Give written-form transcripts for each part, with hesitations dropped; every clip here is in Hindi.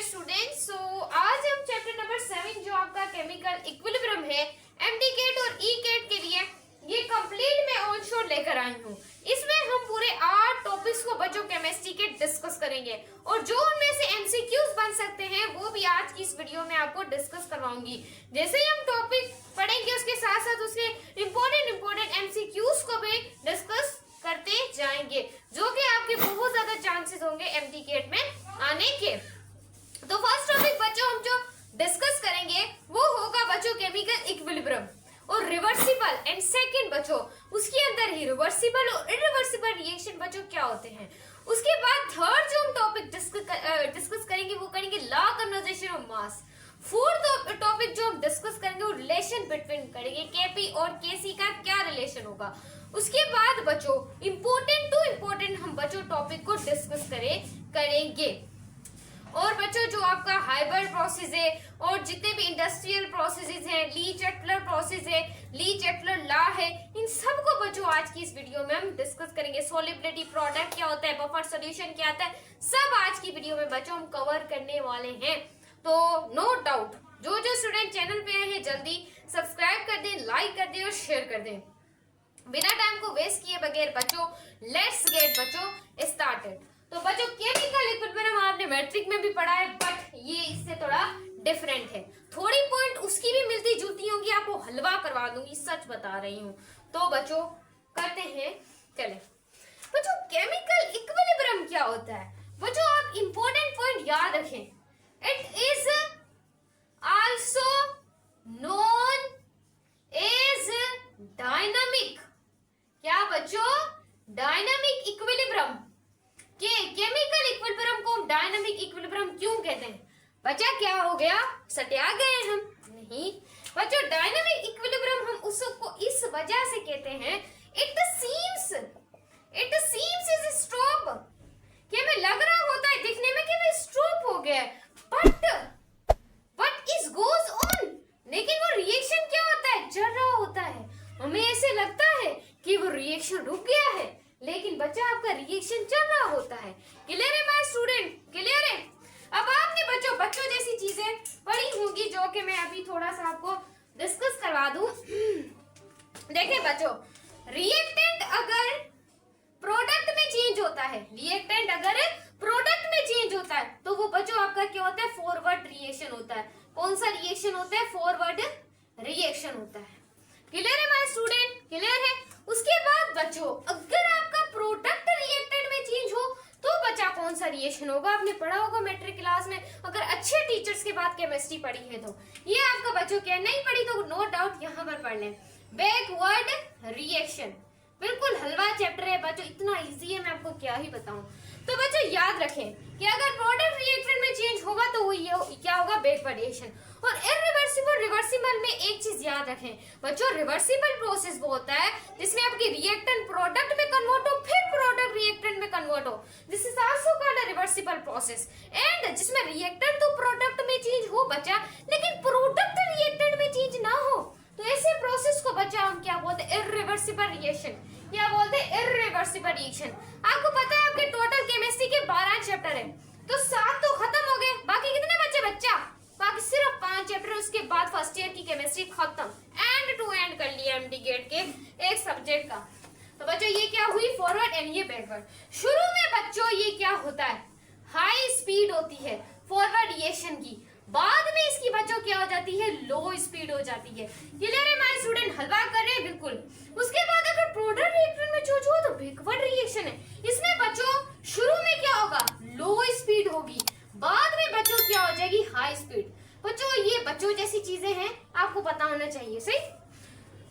स्टूडेंट्स, सो आज हम चैप्टर नंबर 7 जो आपका केमिकल इक्विलिब्रियम है एमडी केट और ई केट के लिए ये कंप्लीट मैं ऑन शोर लेकर आई हूँ। इसमें हम पूरे 8 टॉपिक्स को बच्चों केमिस्ट्री के डिस्कस करेंगे और जो उनमें से एमसीक्यूज बन सकते हैं वो भी आज की इस वीडियो में आपको डिस्कस करवाऊंगी। जैसे ही हम टॉपिक पढ़ेंगे उसके साथ साथ उसके इम्पोर्टेंट एमसीक्यूज को भी डिस्कस करते जाएंगे, जो कि आपके बहुत ज्यादा चांसेस होंगे एमडी केट में आने के। तो फर्स्ट टॉपिक बच्चों हम जो डिस्कस करेंगे वो होगा बच्चों केमिकल इक्विलिब्रियम और रिवर्सिबल, एंड सेकंड बच्चों उसके अंदर ही रिवर्सिबल और इरिवर्सिबल रिएक्शन बच्चों क्या होते हैं। उसके बाद थर्ड जो हम टॉपिक डिस्कस करेंगे वो करेंगे law conservation of mass. Fourth topic जो हम डिस्कस करेंगे वो रिलेशन बिटवीन करेंगे केपी और केसी का क्या रिलेशन होगा। उसके बाद बच्चों इम्पोर्टेंट हम बच्चों टॉपिक को डिस्कस करेंगे। और बच्चों जो आपका हाइब्रिड प्रोसेस है और जितने भी इंडस्ट्रियल प्रोसेसेस हैं, ली चैटलर प्रोसेस है, ली चैटलर लॉ है, इन सब को बच्चों आज की इस वीडियो में हम डिस्कस करेंगे। सॉल्युबिलिटी प्रोडक्ट क्या होता है, बफर सॉल्यूशन क्या आता है, सब आज की वीडियो में बच्चों हम कवर करने वाले हैं। तो नो डाउट जो स्टूडेंट चैनल पे आए हैं जल्दी सब्सक्राइब कर दें, लाइक कर दें और शेयर कर दें। बिना टाइम को वेस्ट किए बगैर बच्चों लेट्स गेट बच्चों स्टार्टेड। तो बच्चों केमिकल इक्विलिब्रियम आपने मैट्रिक में भी पढ़ा है, बट ये इससे थोड़ा डिफरेंट है। थोड़ी पॉइंट उसकी भी मिलती जुलती होंगी, आपको हलवा करवा दूंगी, सच बता रही हूँ। तो बच्चों करते हैं, चले बच्चों केमिकल इक्विलिब्रियम क्या होता है। बच्चों आप इंपॉर्टेंट पॉइंट याद रखें, it is also known as dynamic, क्या बच्चों डायनामिक इक्विलिब्रियम के केमिकल इक्विलिब्रियम को डायनामिक इक्विलिब्रियम क्यों कहते हैं। बच्चा क्या हो गया, सटिया गए हम नहीं बच्चों। डायनामिक इक्विलिब्रियम हम उसको इस वजह से कहते हैं, इट सीम्स इज स्टॉप, कि हमें लग रहा होता है दिखने में कि मैं स्टॉप हो गया, बट इज गोज ऑन, लेकिन वो रिएक्शन क्या होता है, चल रहा होता है। हमें ऐसे लगता है कि वो रिएक्शन रुक गया है, लेकिन बच्चा आपका रिएक्शन चल रहा होता है। क्लियर है माय स्टूडेंट, क्लियर है। अब आपने बच्चों जैसी चीजें पढ़ी होंगी जो कि मैं अभी थोड़ा सा आपको डिस्कस करवा दूं। देखिए बच्चों, रिएक्टेंट अगर प्रोडक्ट में चेंज होता है, रिएक्टेंट अगर प्रोडक्ट में चेंज होता है तो वो बच्चों आपका क्या होता है, फॉरवर्ड रिएक्शन होता है। कौन सा रिएक्शन होता है, फॉरवर्ड रिएक्शन होता है। क्लियर है माय स्टूडेंट, क्लियर है। उसके बाद बच्चों अगर आपका प्रोडक्ट रिएक्टेंट में चेंज हो तो बच्चा कौन सा रिएक्शन होगा, आपने पढ़ा होगा मैट्रिक क्लास में, अगर अच्छे टीचर्स के बाद केमिस्ट्री पढ़ी है तो। ये आपका बच्चों क्या नहीं पढ़ी तो नो डाउट यहाँ पर पढ़ लें, बैकवर्ड रिएक्शन। बिल्कुल हलवा चैप्टर है बच्चों, इतना इजी है मैं आपको क्या ही बताऊं। तो बच्चों याद रखें कि अगर प्रोडक्ट रिएक्टेंट में चेंज होगा तो वो ये क्या होगा, बैकवर्ड रिएक्शन। और इरिवर्सिबल रिवर्सिबल में एक चीज याद रखें बच्चों, रिवर्सिबल प्रोसेस वो होता है जिसमें आपकी रिएक्टेंट प्रोडक्ट में कन्वर्ट हो फिर प्रोडक्ट रिएक्टेंट में कन्वर्ट हो, this is also called a reversible process. And जिसमें रिएक्टेंट तो प्रोडक्ट में चेंज हो बच्चा, लेकिन प्रोडक्ट रिएक्टेंट में चेंज ना हो, तो ऐसे प्रोसेस को बच्चा हम क्या बोलते हैं, इरिवर्सिबल रिएक्शन। क्या बोलते हैं, इरिवर्सिबल रिएक्शन। आपको पता है आपके टोटल केमिस्ट्री के 12 चैप्टर है, तो 7 तो खत्म हो गए, बाकी कितने बच्चे बच्चा, बाकी सिर्फ 5 चैप्टर। उसके बाद फर्स्ट ईयर की केमिस्ट्री खत्म, एंड टू एंड कर लिया एमडी गेट के एक सब्जेक्ट का। तो बच्चों ये क्या हुई, फॉरवर्ड एंड ये बैकवर्ड। शुरू में बच्चों ये क्या होता है, हाई स्पीड होती है फॉरवर्ड रिएक्शन की, बाद में इसकी बच्चों क्या हो जाती है, लो स्पीड हो जाती है। क्लियर है माय स्टूडेंट, हलवा कर रहे हैं बिल्कुल। उसके बाद अगर प्रोडक्ट रिएक्शन में चेंज हो तो बैकवर्ड रिएक्शन है। इसमें बच्चों शुरू में क्या होगा, लो स्पीड होगी, बाद में बच्चों क्या हो जाएगी, हाई स्पीड। बच्चों ये बच्चों जैसी चीजें हैं, आपको पता होना चाहिए, सही।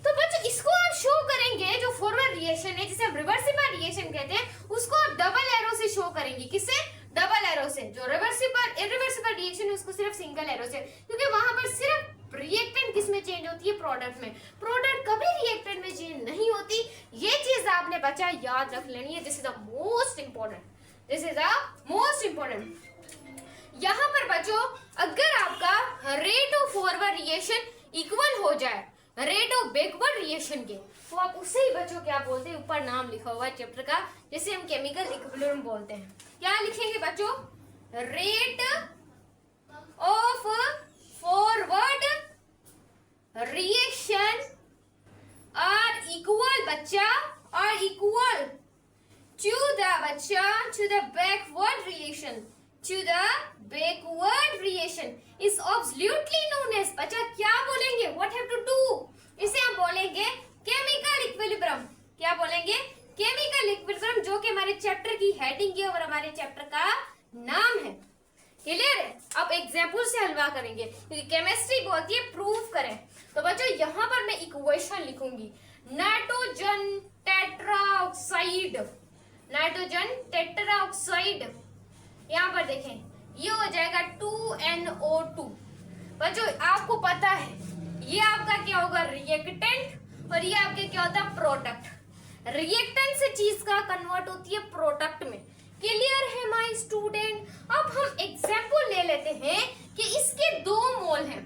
तो बच्चों इसको आप शो करेंगे, जो फॉरवर्ड रिएक्शन है जिसे हम रिवर्सिबल रिएक्शन कहते हैं, उसको आप डबल एरो से शो करेंगे। किससे, डबल एरो से। जो रिवर्सिबल इरिवर्सिबल रिएक्शन है उसको सिर्फ सिंगल एरो से, क्योंकि वहां पर सिर्फ रिएक्टेंट किसमें चेंज होती है, प्रोडक्ट में। प्रोडक्ट कभी रिएक्टेंट में चेंज नहीं होती, ये चीज आपने बच्चा याद रख लेनी है। This is the most important, this is the most important. यहाँ पर बच्चों अगर आपका rate of forward reaction equal हो जाए रेट ऑफ बैकवर्ड रिएक्शन के, तो आप उससे ही बच्चों क्या बोलते हैं, ऊपर नाम लिखा हुआ है चैप्टर का, जैसे हम केमिकल इक्विलिब्रियम बोलते हैं। क्या लिखेंगे बच्चों, rate to the backward reaction is absolutely known as, बच्चा क्या बोलेंगे, what have to do, इसे हम बोलेंगे केमिकल इक्विलिब्रियम। क्या बोलेंगे, केमिकल इक्विलिब्रियम, जो कि हमारे चैप्टर की हेडिंग है और हमारे चैप्टर का नाम है। क्लियर है? अब एग्जाम्पल से हलवा करेंगे क्योंकि केमिस्ट्री बोलती है प्रूव करें। तो बच्चों यहाँ पर मैं इक्वेशन लिखूंगी, नाइट्रोजन टेट्राऑक्साइड, नाइट्रोजन टेट्राऑक्साइड, यहाँ पर देखें ये हो जाएगा 2NO2। बच्चों आपको पता है ये आपका क्या होगा, रिएक्टेंट, और ये आपके क्या होता है, प्रोडक्ट। रिएक्टेंट से चीज का कन्वर्ट होती है प्रोडक्ट में। क्लियर है माय स्टूडेंट? अब हम एग्जाम्पल ले लेते हैं कि इसके 2 मोल हैं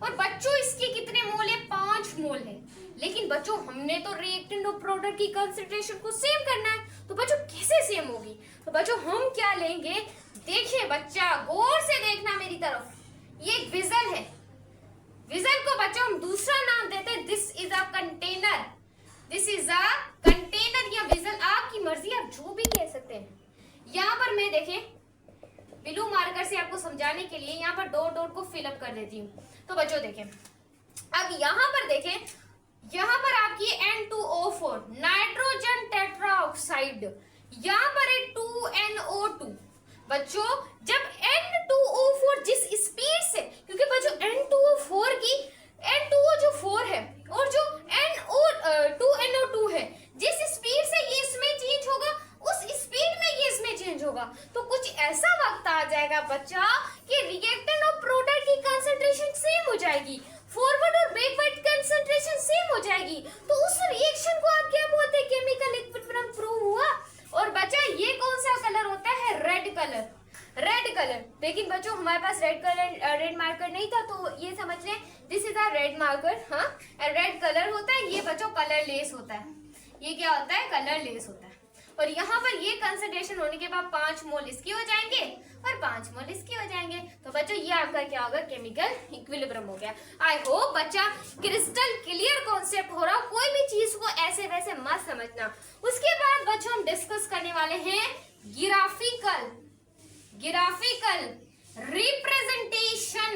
और बच्चों इसके कितने मोल है, 5 मोल है। लेकिन बच्चों हमने तो रिएक्टेंट और प्रोडक्ट की कंसंट्रेशन को सेम करना है, तो बच्चों कैसे सेम होगी? तो बच्चों हम क्या लेंगे, देखिए बच्चा गौर से देखना मेरी तरफ, ये एक विजल है। विजल को बच्चों हम दूसरा नाम देते हैं, this is a container, this is a container या विजल, आपकी मर्जी, आप जो भी कह सकते हैं। यहाँ पर मैं देखें ब्लू मार्कर से आपको समझाने के लिए यहाँ पर डॉट डॉट को फिलअप कर देती हूँ। तो बच्चों देखें, अब यहाँ पर देखें, यहाँ पर आपकी N2O4 नाइट्रोजन टेट्राऑक्साइड, यहाँ पर है 2NO2। बच्चों जब N2O4 जिस स्पीड से, क्योंकि बच्चों N2O4 की N2O जो 4 है और जो NO2NO2 है, जिस स्पीड से ये इसमें चेंज होगा उस स्पीड में ये इसमें चेंज होगा। तो कुछ ऐसा वक्त आ जाएगा बच्चा कि रिएक्टेंट और प्रोडक्ट की कंसंट्रेशन सेम हो जाएगी, फॉरवर्ड और बैकवर्ड कंसंट्रेशन सेम हो जाएगी। तो उस रिएक्शन को आप क्या बोलते हैं, केमिकल इक्विलिब्रियम प्रूव हुआ। और बच्चा ये कौन सा कलर होता है, रेड कलर, रेड कलर। लेकिन बच्चों हमारे पास रेड कलर, रेड मार्कर नहीं था, तो ये समझ लें this is a red marker. हाँ, रेड कलर होता है, ये बच्चों कलर लेस होता है, ये क्या होता है, कलर लेस होता है। और यहाँ पर ये कंसंट्रेशन होने के बाद 5 मोल इसके हो जाएंगे और 5 मोल इसके हो जाएंगे। तो बच्चों ये आपका क्या होगा, केमिकल इक्विलिब्रियम हो गया। आई होप बच्चा क्रिस्टल क्लियर कॉन्सेप्ट हो रहा हो, कोई भी चीज को ऐसे वैसे मत समझना। उसके बाद बच्चों हम डिस्कस करने वाले हैं ग्राफिकल, ग्राफिकल रिप्रेजेंटेशन,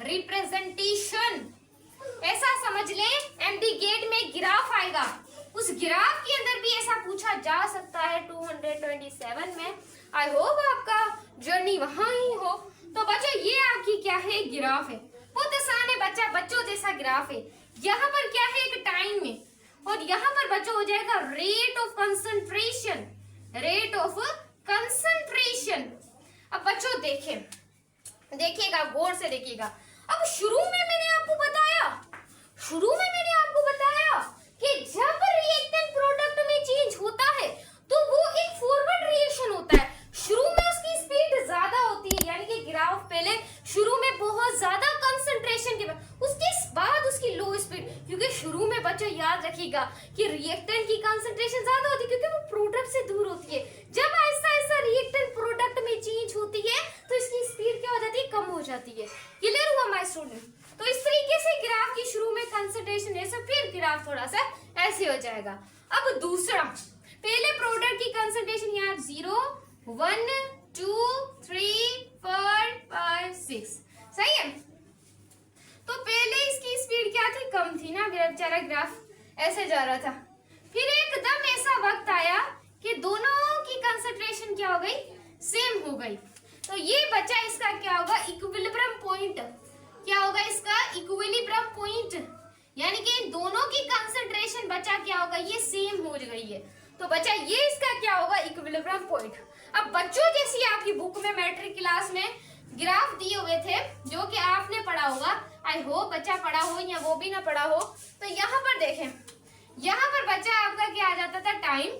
रिप्रेजेंटेशन। ऐसा समझ ले एमडी गेट में ग्राफ आएगा, उस ग्राफ के अंदर भी ऐसा पूछा जा सकता है 227 में। आई होप आपका जर्नी वहां ही हो। तो बच्चों ये आपकी क्या है, ग्राफ है, बहुत आसान है बच्चा, बच्चों जैसा ग्राफ है। यहाँ पर क्या है, एक टाइम में, और यहाँ पर बच्चों हो जाएगा rate of concentration, rate of concentration. अब बच्चों देखें, देखिएगा गौर से देखिएगा। अब शुरू में मैंने आपको बताया कि जब रिएक्टेंट प्रोडक्ट में चेंज होता है तो वो एक फॉरवर्ड रिएक्शन होता है। शुरू में उसकी स्पीड ज्यादा होती है, यानी कि ग्राफ पहले शुरू में बहुत ज्यादा कंसंट्रेशन के बाद, उसके बाद उसकी लो स्पीड, क्योंकि शुरू में बच्चों याद रखिएगा कि रिएक्टेंट की कंसंट्रेशन ज्यादा होती है क्योंकि वो प्रोडक्ट से दूर होती है। जब ऐसा ऐसा रिएक्टेंट प्रोडक्ट में चेंज होती है तो इसकी स्पीड क्या हो जाती है, कम हो जाती है। क्लियर हुआ माय स्टूडेंट? तो इस तरीके से ग्राफ की शुरू में कंसंट्रेशन ऐसे, फिर ग्राफ थोड़ा सा ऐसे हो जाएगा। अब दूसरा, पहले प्रोडक्ट की कंसंट्रेशन यहाँ 0 1 2 3 4 5 6, सही है। तो पहले इसकी स्पीड क्या थी, कम थी ना, बेचारा ग्राफ ऐसे जा रहा था। फिर एकदम ऐसा वक्त आया कि दोनों की कंसंट्रेशन क्या हो गई, सेम हो गई। तो ये बच्चा इसका क्या होगा, इक्विलिब्रियम पॉइंट, क्या होगा इसका, इक्विलिब्रियम पॉइंट, यानी कि दोनों की कंसंट्रेशन बच्चा क्या होगा, ये सेम हो गई है। तो बच्चा ये इसका क्या होगा, इक्विलिब्रियम पॉइंट। अब बच्चों जैसी आपकी बुक में मैट्रिक क्लास में ग्राफ दिए हुए थे जो कि आपने पढ़ा होगा, आई होप बच्चा पढ़ा हो या वो भी ना पढ़ा हो। तो यहाँ पर देखें, यहाँ पर बच्चा आपका क्या आ जाता था, टाइम,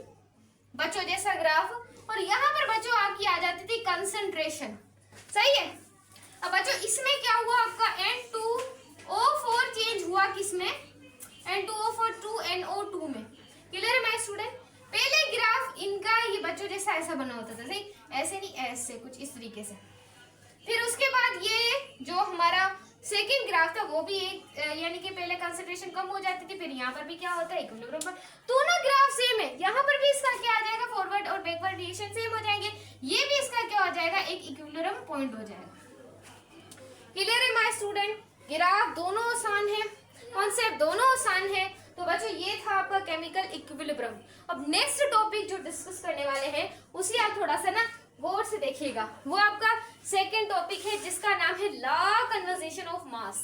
बच्चों जैसा ग्राफ, और यहाँ पर बच्चों आपकी आ जाती थी कंसंट्रेशन, सही है। अब बच्चों इसमें क्या हुआ, आपका N2O4 चेंज हुआ किसमें, N2O4 2NO2 में। क्लियर है माय स्टूडेंट? पहले ग्राफ इनका ये बच्चों जैसा ऐसा बना होता था, सही, ऐसे नहीं, ऐसे कुछ इस तरीके से। फिर उसके बाद ये जो हमारा सेकेंड ग्राफ था वो भी एक यानी कि पहले कंसंट्रेशन कम हो जाती थी, फिर यहाँ पर भी क्या होता है इक्विलिब्रियम पर दोनों ग्राफ सेम है, यहाँ पर भी इसका क्या आ जाएगा फॉरवर्ड और बैकवर्ड रिएक्शन सेम हो जाएंगे, ये भी इसका क्या हो जाएगा एक इक्विलिब्रियम पॉइंट हो जाएगा। क्लियर है माय स्टूडेंट? ग्राफ दोनों आसान है, कॉन्सेप्ट दोनों आसान है। तो बच्चों ये था आपका केमिकल इक्विलिब्रियम। अब नेक्स्ट टॉपिक जो डिस्कस करने वाले हैं उसे आप थोड़ा सा ना गौर से देखिएगा, वो आपका सेकंड टॉपिक है जिसका नाम है लॉ कन्वर्जेशन ऑफ मास।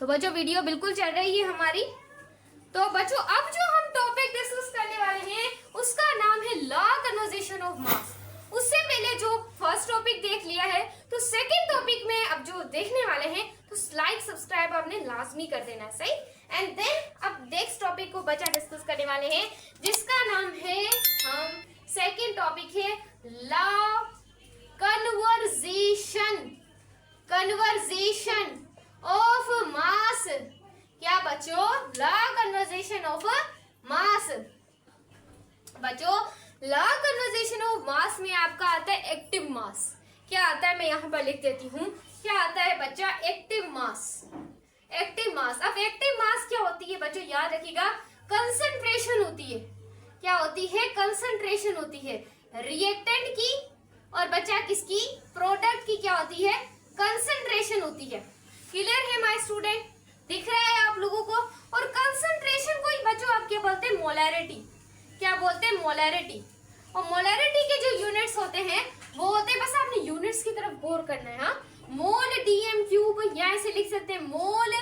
तो बच्चों वीडियो बिल्कुल चल रही है हमारी। तो बच्चों अब जो हम टॉपिक डिस्कस करने वाले हैं उसका नाम है लॉ कन्वर्जेशन ऑफ मास। उससे पहले जो फर्स्ट टॉपिक देख लिया है तो सेकंड टॉपिक में अब जो देखने वाले हैं तो लाइक सब्सक्राइब आपने लाजमी कर देना, सही। एंड देन अब नेक्स्ट टॉपिक को बच्चा डिस्कस करने वाले हैं जिसका नाम है हम सेकंड टॉपिक है लॉ कन्वर्जेशन ऑफ मास। क्या बच्चों? Law conversation of mass. बच्चों लॉ कन्वर्जेशन ऑफ मास में आपका आता है एक्टिव मास। क्या आता है मैं यहाँ पर लिख देती हूँ, क्या आता है बच्चा? Active mass. Active mass. अब एक्टिव मास क्या होती है बच्चों? याद रखिएगा, कंसंट्रेशन होती है। क्या होती है? कंसंट्रेशन होती है रिएक्टेंट की और बच्चा किसकी? प्रोडक्ट की क्या होती है? कंसंट्रेशन होती है। क्लियर है माय स्टूडेंट? दिख रहा है आप लोगों को? और कंसंट्रेशन को ही बच्चों आप क्या बोलते हैं? मोलैरिटी। क्या बोलते हैं? मोलैरिटी। और मोलैरिटी के जो यूनिट्स होते हैं वो होते हैं, बस आपने यूनिट्स की तरफ गौर करना है। हाँ, मोल डीएम क्यूब, या ऐसे लिख सकते हैं मोल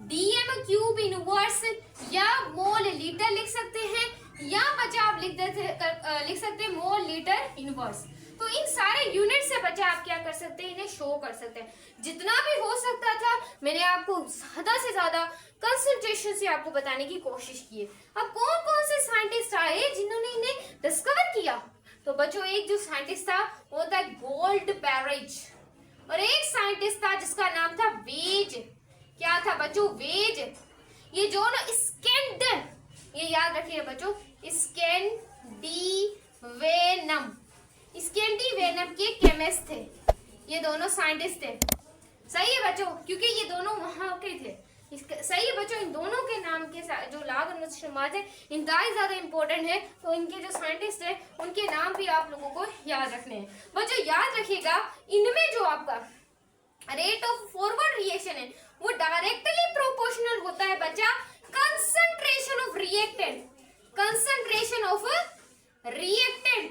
डीएम क्यूब इनवर्स, या मोल लीटर लिख सकते हैं, या बच्चा आप लिख सकते हैं मोल लीटर इनवर्स। तो इन सारे यूनिट से बच्चा आप क्या कर सकते हैं? इन्हें शो कर सकते हैं। जितना भी हो सकता था मैंने आपको ज्यादा से ज्यादा कंसंट्रेशन से आपको बताने की कोशिश की है। अब कौन कौन से साइंटिस्ट आए जिन्होंने इन्हें डिस्कवर किया? तो बच्चों एक जो साइंटिस्ट था वो था गोल्डबेरिज, और एक साइंटिस्ट था जिसका नाम था वेज। क्या था बच्चों? वेज। ये जो ना स्कैंडन, ये याद रखिए बच्चों, स्कैंडिवेनम के केमिस्ट थे। ये दोनों साइंटिस्ट थे, सही है बच्चों, क्योंकि ये दोनों वहां के थे। सही है बच्चों, इन दोनों के नाम के जो लॉ कन्वर्जेशन मास है इंतहाई ज्यादा इंपॉर्टेंट है। तो इनके जो साइंटिस्ट है उनके नाम भी आप लोगों को याद रखने हैं। बच्चों याद रखिएगा, इनमें जो आपका रेट ऑफ फॉरवर्ड रिएक्शन है वो डायरेक्टली प्रोपोर्शनल होता है बच्चा concentration of reactant. Concentration of reactant,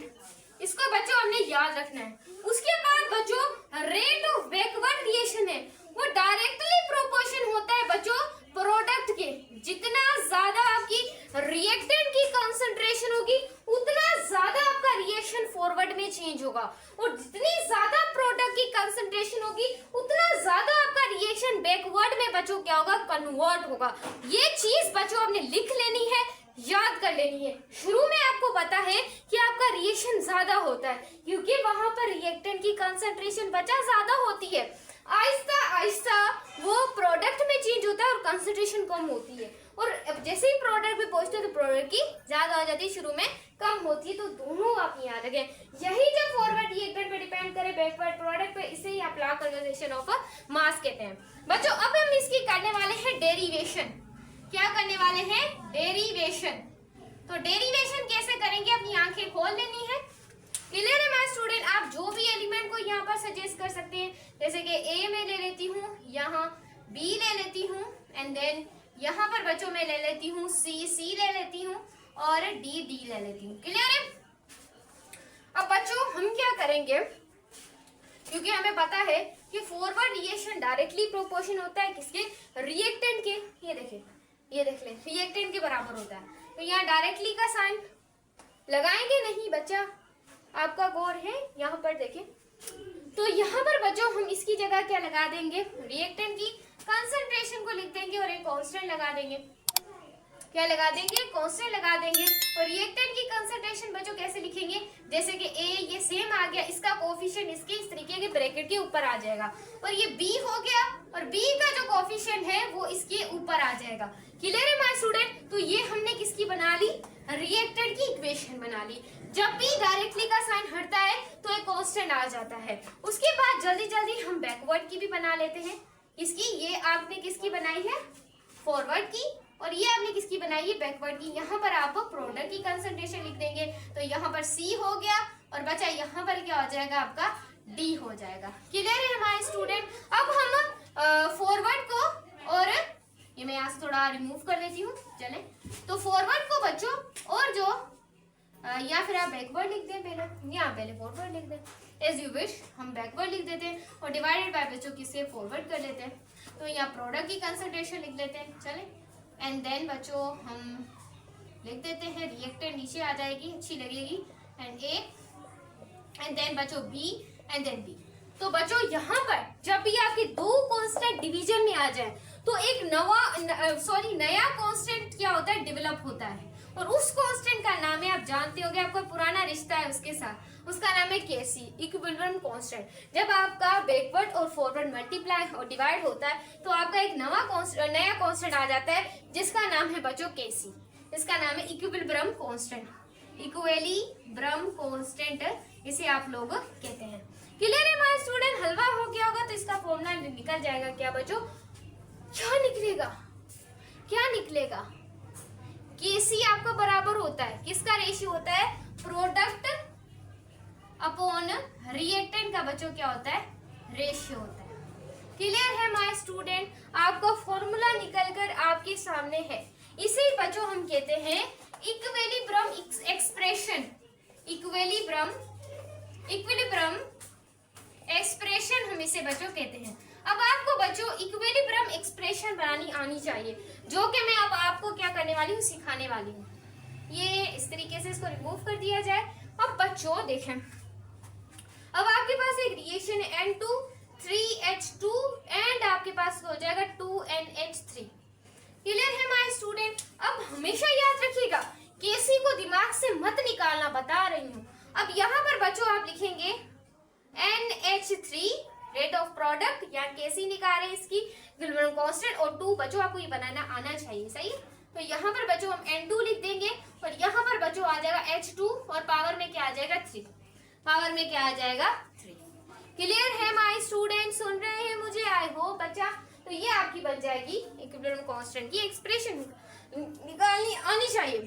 इसको बच्चों हमने याद रखना है। उसके बाद बच्चों रेट ऑफ बैकवर्ड रिएक्शन है वो डायरेक्टली प्रोपोर्शन होता है बच्चों प्रोडक्ट के। जितना ज्यादा आपकी रिएक्टेंट की कंसंट्रेशन होगी उतना ज्यादा आपका रिएक्शन फॉरवर्ड में चेंज होगा, और जितनी ज्यादा प्रोडक्ट की कंसंट्रेशन होगी उतना ज्यादा आपका रिएक्शन बैकवर्ड में बच्चों क्या होगा? कन्वर्ट होगा। ये चीज बच्चों आपने लिख लेनी है, याद कर लेनी है। शुरू में आपको पता है कि आपका रिएक्शन ज्यादा होता है क्योंकि वहां पर रिएक्टेंट की कंसंट्रेशन बच्चा ज्यादा होती है। आहिस्ता आहिस्ता वो प्रोडक्ट में चेंज होता है और कंसंट्रेशन कम होती है, और जैसे ही प्रोडक्ट में पहुंचते हैं तो प्रोडक्ट की ज्यादा हो जाती है, शुरू में कम होती है। तो दोनों आप याद रखें। यही जब फॉरवर्ड रिएक्टेंट पे डिपेंड करे बैकवर्ड प्रोडक्ट पे, इसे ही आप लॉ कन्वर्जेशन ऑफ मास कहते हैं। बच्चों अब हम इसकी करने वाले हैं डेरिवेशन। क्या करने वाले हैं? डेरिवेशन। तो डेरिवेशन कैसे करेंगे? अपनी आंखें खोल लेनी है। क्लियर है माय स्टूडेंट? आप जो भी एलिमेंट को यहाँ पर सजेस्ट कर सकते हैं, जैसे कि ए में ले लेती हूँ, यहाँ बी ले लेती हूँ, एंड देन यहाँ पर बच्चों में ले लेती हूँ सी ले लेती हूँ, और डी ले लेती हूँ। क्लियर है? अब बच्चों हम क्या करेंगे, क्योंकि हमें पता है कि फॉरवर्ड रिएक्शन डायरेक्टली प्रोपोर्शन होता है किसके? रिएक्टेंट के। ये देखें, ये देख लें, रिएक्टेंट के बराबर होता है। तो यहाँ डायरेक्टली का साइन लगाएंगे नहीं बच्चा, आपका गौर है। यहाँ पर देखें, तो यहाँ पर बच्चों हम इसकी जगह क्या लगा देंगे? रिएक्टेंट की कंसंट्रेशन को लिख देंगे और एक कांस्टेंट लगा देंगे। क्या लगा देंगे? कांस्टेंट लगा देंगे। और रिएक्टेंट की कंसंट्रेशन बच्चों कैसे लिखेंगे? जैसे कि ए ये सेम आ गया, इसका कोफिशिएंट इसके इस तरीके के ब्रैकेट के ऊपर आ जाएगा, और ये बी हो गया, और बी का जो कोफिशिएंट है वो इसके ऊपर आ जाएगा। क्लियर है माय स्टूडेंट? तो तो ये हमने किसकी बना ली, रिएक्टेंट की इक्वेशन बना ली। जब भी डायरेक्टली का साइन हटता है तो एक कांस्टेंट आ जाता है। उसके बाद जल्दी जल्दी हम बैकवर्ड की भी बना लेते हैं। इसकी, ये आपने किसकी बनाई है, फॉरवर्ड की, और ये आपने किसकी बनाई है, बैकवर्ड की। यहाँ पर आप प्रोडक्ट की कंसंट्रेशन लिख देंगे, तो यहाँ पर C हो गया और बचा यहाँ पर क्या हो जाएगा आपका, D हो जाएगा। क्लियर है हमारे स्टूडेंट। अब हम फॉरवर्ड को, और ये मैं यहाँ से थोड़ा रिमूव कर देती हूँ, चले। तो फॉरवर्ड को बच्चों, और जो या फिर आप बैकवर्ड लिख दें पहले, या पहले फॉरवर्ड लिख दें, एज यू विश। हम बैकवर्ड लिख देते हैं और डिवाइडेड बाय बच्चों किससे फॉरवर्ड कर लेते हैं। तो यहाँ प्रोडक्ट की कंसंट्रेशन लिख लेते हैं, चले। एंड देन बच्चों हम लिख देते हैं रिएक्टेंट, नीचे आ जाएगी, अच्छी लगेगी, एंड A, एंड देन बच्चों B, एंड देन B। तो बच्चों यहाँ पर जब भी आपके दो कांस्टेंट डिवीजन में आ जाए तो एक नया कांस्टेंट क्या होता है, डेवलप होता है, और उस कांस्टेंट का नाम है, आप जानते होंगे, आपका पुराना रिश्ता है उसके साथ, उसका नाम है Kc, इक्विलिब्रियम कांस्टेंट। जब आपका बैकवर्ड और फॉरवर्ड मल्टीप्लाई और डिवाइड होता है तो आपका एक नया कांस्टेंट आ जाता है जिसका नाम है बच्चों Kc। इसका नाम है इक्विलिब्रियम कांस्टेंट, इक्विलिब्रियम कांस्टेंट इसे आप लोग कहते हैं। क्लियर है हमारे स्टूडेंट। हलवा हो गया होगा तो इसका फॉर्मूला निकल जाएगा, क्या बच्चों, क्या निकलेगा, क्या निकलेगा, Kc आपका बराबर होता है, किसका रेशियो होता है, प्रोडक्ट अपॉन रिएक्टेंट का बच्चों क्या होता है, रेशियो होता है। क्लियर है हमारे स्टूडेंट। आपका फॉर्मूला निकलकर आपके सामने है, इसे बच्चों हम कहते हैं इक्विलिब्रियम एक्सप्रेशन, इक्विलिब्रियम एक्सप्रेशन हम इसे बच्चों कहते हैं। अब आपको बच्चों इक्विलिब्रियम एक्सप्रेशन बनानी आनी चाहिए, जो कि मैं अब आपको क्या करने वाली हूँ, सिखाने वाली हूँ। ये इस तरीके से इसको रिमूव कर दिया जाए। अब बच्चों देखें, अब आपके पास एक रिएक्शन है N2 3H2 एंड आपके पास हो जाएगा 2NH3। क्लियर है हमारे स्टूडेंट। अब हमेशा याद रखिएगा, Kc को दिमाग से मत निकालना, बता रही हूँ। अब यहाँ पर बच्चों आप लिखेंगे NH3 रेट ऑफ प्रोडक्ट, या Kc निकाल रहे हैं इसकी इक्विलिब्रियम कांस्टेंट, और 2 बच्चों आपको ये बनाना आना चाहिए, सही। तो यहाँ पर बच्चों हम N2 लिख देंगे और यहाँ पर बच्चों आ जाएगा H2 और पावर में क्या आ जाएगा 3, पावर में क्या आ जाएगा 3। क्लियर है माय स्टूडेंट, सुन रहे हैं मुझे, आई होप बच्चा। तो ये आपकी बन जाएगी इक्विलिब्रियम कांस्टेंट की एक्सप्रेशन निकालनी आनी चाहिए।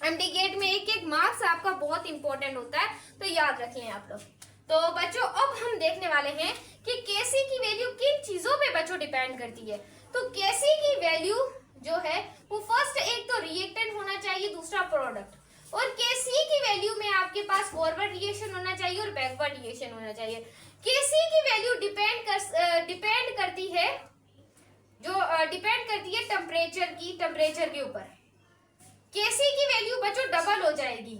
एमडी गेट में एक एक मार्क्स आपका बहुत इंपॉर्टेंट होता है, तो याद रख लें आप लोग। तो बच्चों अब हम देखने वाले हैं कि Kc की वैल्यू किन चीजों पे बच्चों डिपेंड करती है। तो Kc की वैल्यू जो है वो फर्स्ट एक तो रिएक्टेंट होना चाहिए, दूसरा प्रोडक्ट, और Kc की वैल्यू में आपके पास फॉरवर्ड रिएक्शन होना चाहिए और बैकवर्ड रिएक्शन होना चाहिए। Kc की वैल्यू डिपेंड करती है, जो डिपेंड करती है टेम्परेचर के ऊपर। Kc की वैल्यू बच्चों डबल हो जाएगी,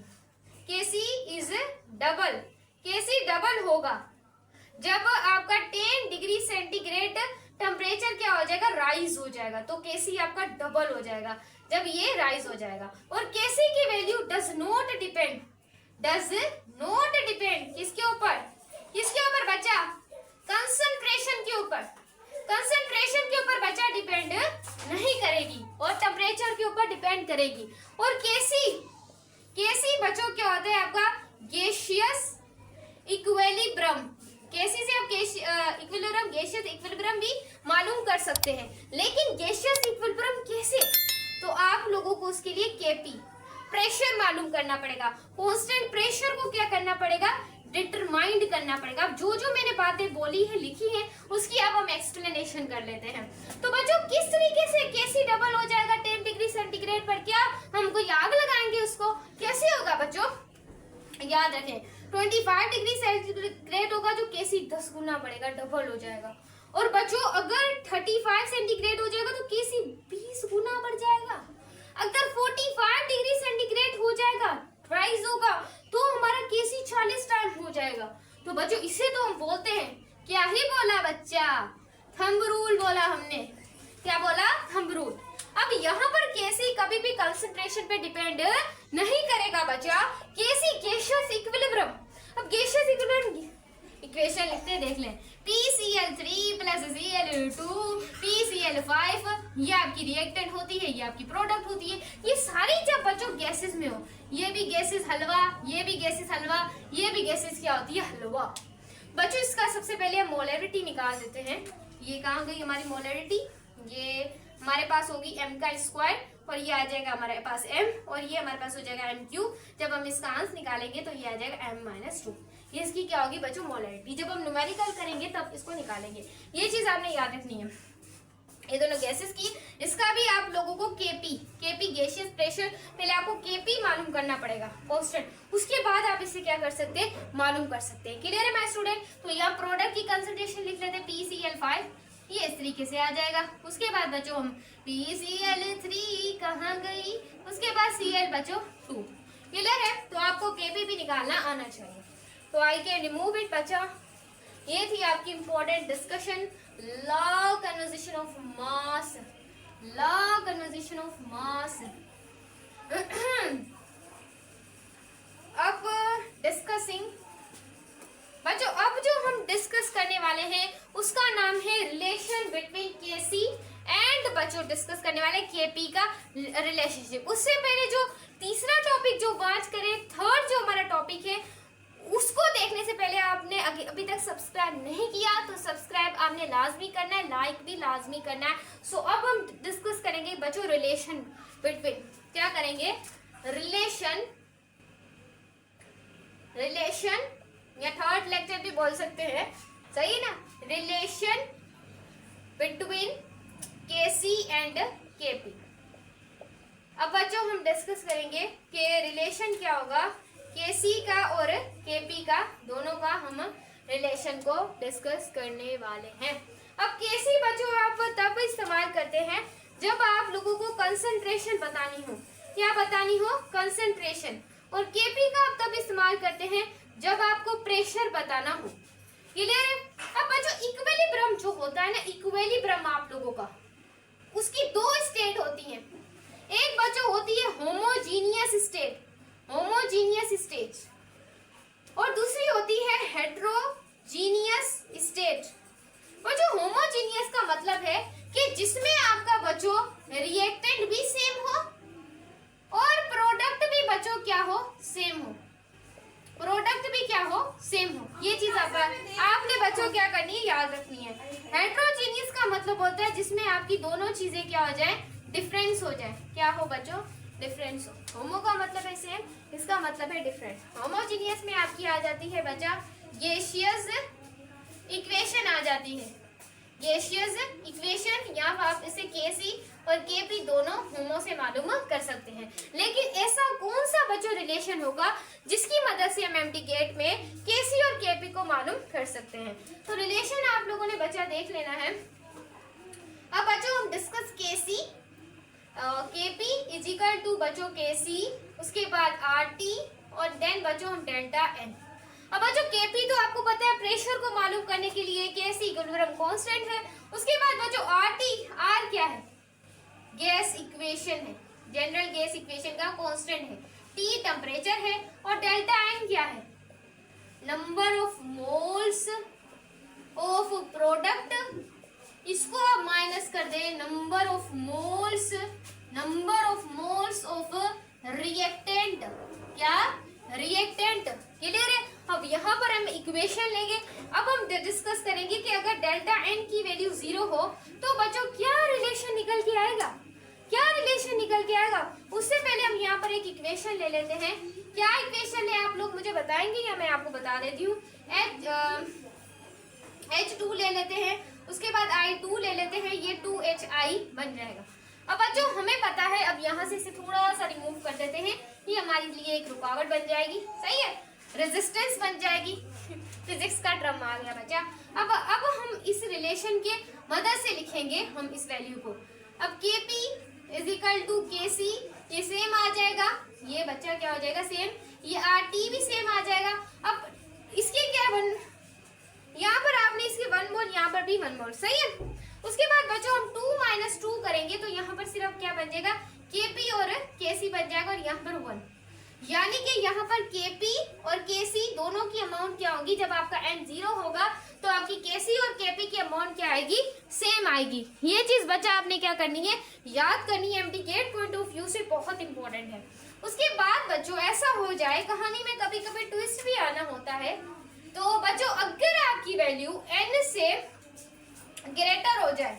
Kc is double, Kc double होगा जब आपका 10 डिग्री सेंटीग्रेड टेम्परेचर क्या हो जाएगा, राइज हो जाएगा, तो Kc आपका डबल हो जाएगा जब ये राइज हो जाएगा। और Kc की वैल्यू डज नॉट डिपेंड किसके ऊपर, किसके ऊपर बच्चा, कंसंट्रेशन के ऊपर, कंसंट्रेशन के ऊपर बच्चा डिपेंड नहीं करेगी और टेम्परेचर के ऊपर डिपेंड करेगी। और Kc बच्चों क्या होता है आपका, गैसियस इक्विलिब्रियम। Kc से आप इक्विलिब्रियम, गैसियस इक्विलिब्रियम भी मालूम कर सकते हैं, लेकिन गैसियस इक्विलिब्रियम कैसे, तो आप लोगों को उसके लिए Kp प्रेशर मालूम करना पड़ेगा, कांस्टेंट प्रेशर को क्या करना पड़ेगा, डिटरमाइंड करना पड़ेगा। जो जो मैंने बातें बोली है, लिखी है, उसकी अब हम एक्सप्लेनेशन कर लेते हैं। तो बच्चों किस तरीके से Kc डबल हो जाएगा 10 डिग्री सेंटीग्रेड पर, क्या हम कोई आग लगाएंगे उसको, कैसे होगा बच्चों, याद रखें 25 डिग्री सेंटीग्रेड होगा जो Kc 10 गुना बढ़ेगा, डबल हो जाएगा। और बच्चों अगर 35 सेंटीग्रेड हो जाएगा तो Kc 20 गुना बढ़ जाएगा। अगर 45 डिग्री सेंटीग्रेड हो जाएगा, राइज होगा, तो हमारा Kc 40 टाइम हो जाएगा। तो बच्चों इसे तो हम बोलते हैं, क्या ही बोला बच्चा, थंब रूल बोला हमने, क्या बोला, थंब रूल। अब यहाँ पर Kc कभी भी कंसंट्रेशन पे डिपेंड नहीं करेगा बच्चा, Kc गैसियस इक्विलिब्रियम। अब गैसियस इक्विलिब्रियम इक्वेशन लिखते हैं, देख लें। PCl3 प्लस Cl2 PCl5, ये आपकी रिएक्टेंट होती है, ये आपकी प्रोडक्ट होती है। ये सारी जब बच्चों गैसेस में हो, ये भी गैसेस हलवा, ये भी गैसेस हलवा, ये भी गैसेस क्या होती है, हलवा। बच्चों इसका सबसे पहले हम मोलैरिटी निकाल देते हैं। ये कहाँ गई हमारी मोलैरिटी, ये हमारे पास होगी m का स्क्वायर और ये आ जाएगा हमारे पास m और ये हमारे पास हो जाएगा m क्यूब। जब हम इसका आंसर निकालेंगे तो ये आ जाएगा m-2। ये इसकी क्या होगी बच्चों, मोलैरिटी। जब हम न्यूमेरिकल करेंगे तब इसको निकालेंगे। ये चीज आपने याद रखनी है। ये दोनों गैसेस की, इसका भी आप लोगों को केपी गैसियस प्रेशर, पहले आपको केपी मालूम करना पड़ेगा कांस्टेंट, उसके बाद आप इसे क्या कर सकते हैं, मालूम कर सकते हैं। क्लियर है माय स्टूडेंट। तो यहाँ प्रोडक्ट की कंसंट्रेशन लिख लेते हैं PCl5, ये इस तरीके से आ जाएगा। उसके बाद बच्चों हम PCl3 कहाँ गई, उसके बाद Cl बच्चों 2। क्लियर है। तो आपको केपी भी निकालना आना चाहिए। तो आई कैन रिमूव इट बच्चा। ये थी आपकी important discussion, law conversation of mass, law conversation of mass. अब डिस्कसिंग बच्चों, अब जो हम डिस्कस करने वाले हैं उसका नाम है रिलेशन बिटवीन केसी एंड बच्चों डिस्कस करने वाले केपी का रिलेशनशिप। उससे पहले जो तीसरा टॉपिक जो बात करें, थर्ड जो हमारा टॉपिक है, उसको देखने से पहले आपने अभी तक सब्सक्राइब नहीं किया तो सब्सक्राइब आपने लाजमी करना है, लाइक भी लाजमी करना है। सो अब हम डिस्कस करेंगे बच्चों रिलेशन बिटवीन, क्या करेंगे, रिलेशन या थर्ड लेक्चर भी बोल सकते हैं, सही ना, relation between KC and KP. अब बच्चों हम डिस्कस करेंगे कि रिलेशन क्या होगा केसी का और केपी का, दोनों का हम रिलेशन को डिस्कस करने वाले हैं। अब केसी बच्चों आप तब इस्तेमाल करते हैं जब आप लोगों को कंसंट्रेशन बतानी हो, क्या बतानी हो, कंसंट्रेशन। और केपी का आप तब इस्तेमाल करते हैं जब आपको प्रेशर बताना हो। क्लियर है। अब बच्चों इक्विलिब्रियम जो होता है ना, इक्विलिब्रियम आप लोगों का, उसकी दो स्टेट होती हैं। एक बच्चों होती है होमोजीनियस स्टेट, होमोजीनियस स्टेट, और दूसरी होती है हेट्रोजीनियस स्टेट। बच्चों होमोजीनियस का मतलब है कि जिसमें आपका बच्चों रिएक्टेंट भी सेम हो और प्रोडक्ट भी बच्चों क्या हो, सेम हो, प्रोडक्ट भी क्या हो, सेम हो। ये चीज आपने बच्चों क्या करनी है, याद रखनी है। हेट्रोजीनियस का मतलब होता है जिसमें आपकी दोनों चीजें क्या हो जाए, डिफरेंस हो जाए, क्या हो बच्चों, डिफरेंस हो। होमो का मतलब है सेम, इसका मतलब है डिफरेंट। होमोजीनियस में आपकी आ जाती है बच्चा गैसियस इक्वेशन आ जाती है, गैसियस इक्वेशन, या आप इसे केसी और केपी दोनों होमो से मालूम कर सकते हैं। लेकिन ऐसा कौन सा बच्चों रिलेशन होगा जिसकी मदद से हम एम्प्टी गेट में केसी और केपी को मालूम कर सकते हैं। तो रिलेशन आप लोगों ने बच्चा देख लेना है। अब बच्चों हम discuss KC, KP is equal to बच्चों केसी, उसके बाद आरटी और देन बच्चों हम डेल्टा एन। अब बच्चों केपी तो आपको पता है प्रेशर को मालूम करने के लिए केसी इक्विलिब्रियम कांस्टेंट है। उसके बाद बच्चों आरटी, आर क्या है, गैस इक्वेशन है, जनरल गैस इक्वेशन का कांस्टेंट है। टी टेम्परेचर है और डेल्टा एन क्या है, number of moles of product, इसको आप माइनस कर दे, number of moles of reactant, क्या, रिएक्टेंट। क्लियर है। अब यहाँ पर हम इक्वेशन लेंगे। अब हम डिस्कस करेंगे कि अगर डेल्टा एन की वैल्यू 0 हो तो बच्चों क्या रिलेशन निकल के आएगा, क्या रिलेशन निकल के आएगा। उससे पहले हम यहाँ पर एक इक्वेशन ले लेते हैं। क्या इक्वेशन है आप लोग मुझे बताएंगे या मैं आपको बता देती हूँ। H2 ले लेते हैं, उसके बाद I2 ले लेते हैं, ये 2HI बन जाएगा। अब बच्चों हमें पता है, अब यहाँ से इसे थोड़ा सा रिमूव कर देते हैं, ये हमारे लिए एक रुकावट बन जाएगी, सही है, रेजिस्टेंस बन जाएगी। फिजिक्स का ड्रम आ गया बच्चा। अब हम इस रिलेशन के मदद से लिखेंगे हम इस वैल्यू को। अब KP is equal to KC, ये सेम आ जाएगा, ये बच्चा क्या हो जाएगा, सेम, ये RT भी सेम आ जाएगा। अब इसके क्या बन, यहाँ पर आपने इसके 1 मोल, यहाँ पर भी 1 मोल, सही है। उसके बाद बच्चों हम 2 - 2 करेंगे तो यहाँ पर सिर्फ क्या बन जाएगा, KP और KC बन जाएगा और यहाँ पर 1। यानी कि यहाँ पर Kp और Kc दोनों की अमाउंट क्या होगी, जब आपका n 0 होगा तो आपकी Kc और Kp की अमाउंट क्या आएगी, सेम आएगी। ये चीज बच्चा आपने क्या करनी है, याद करनी है, MHT CET point of view से बहुत इंपॉर्टेंट है। उसके बाद बच्चों ऐसा हो जाए, कहानी में कभी कभी ट्विस्ट भी आना होता है, तो बच्चों अगर आपकी वैल्यू n से ग्रेटर हो जाए,